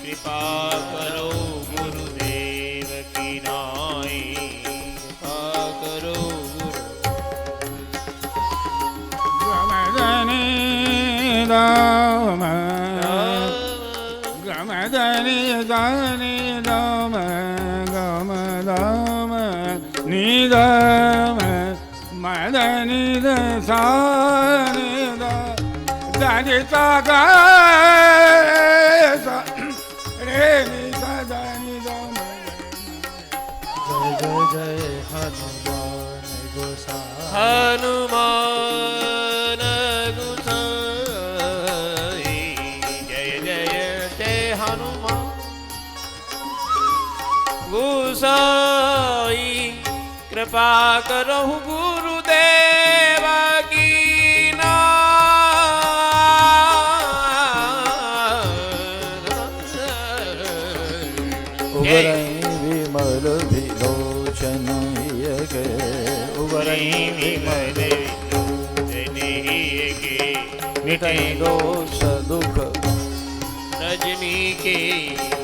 कृपा करो गुरुदेव की नाई, कृपा करो गुरु। गमदनि दानि दम गम दम निदम मदनि दानि दानि सा ग रे नि सा दानि दम। जय जय जय हनुमान गोसाई, हनुमान गोसाई, जय जय जय हनुमान गोसाई। कृपा करो गुरुदेव की नाई, उबरई विमल विलोचन के उबरई विमल मिटई दोष दुख रजनी के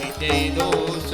मिटे दोष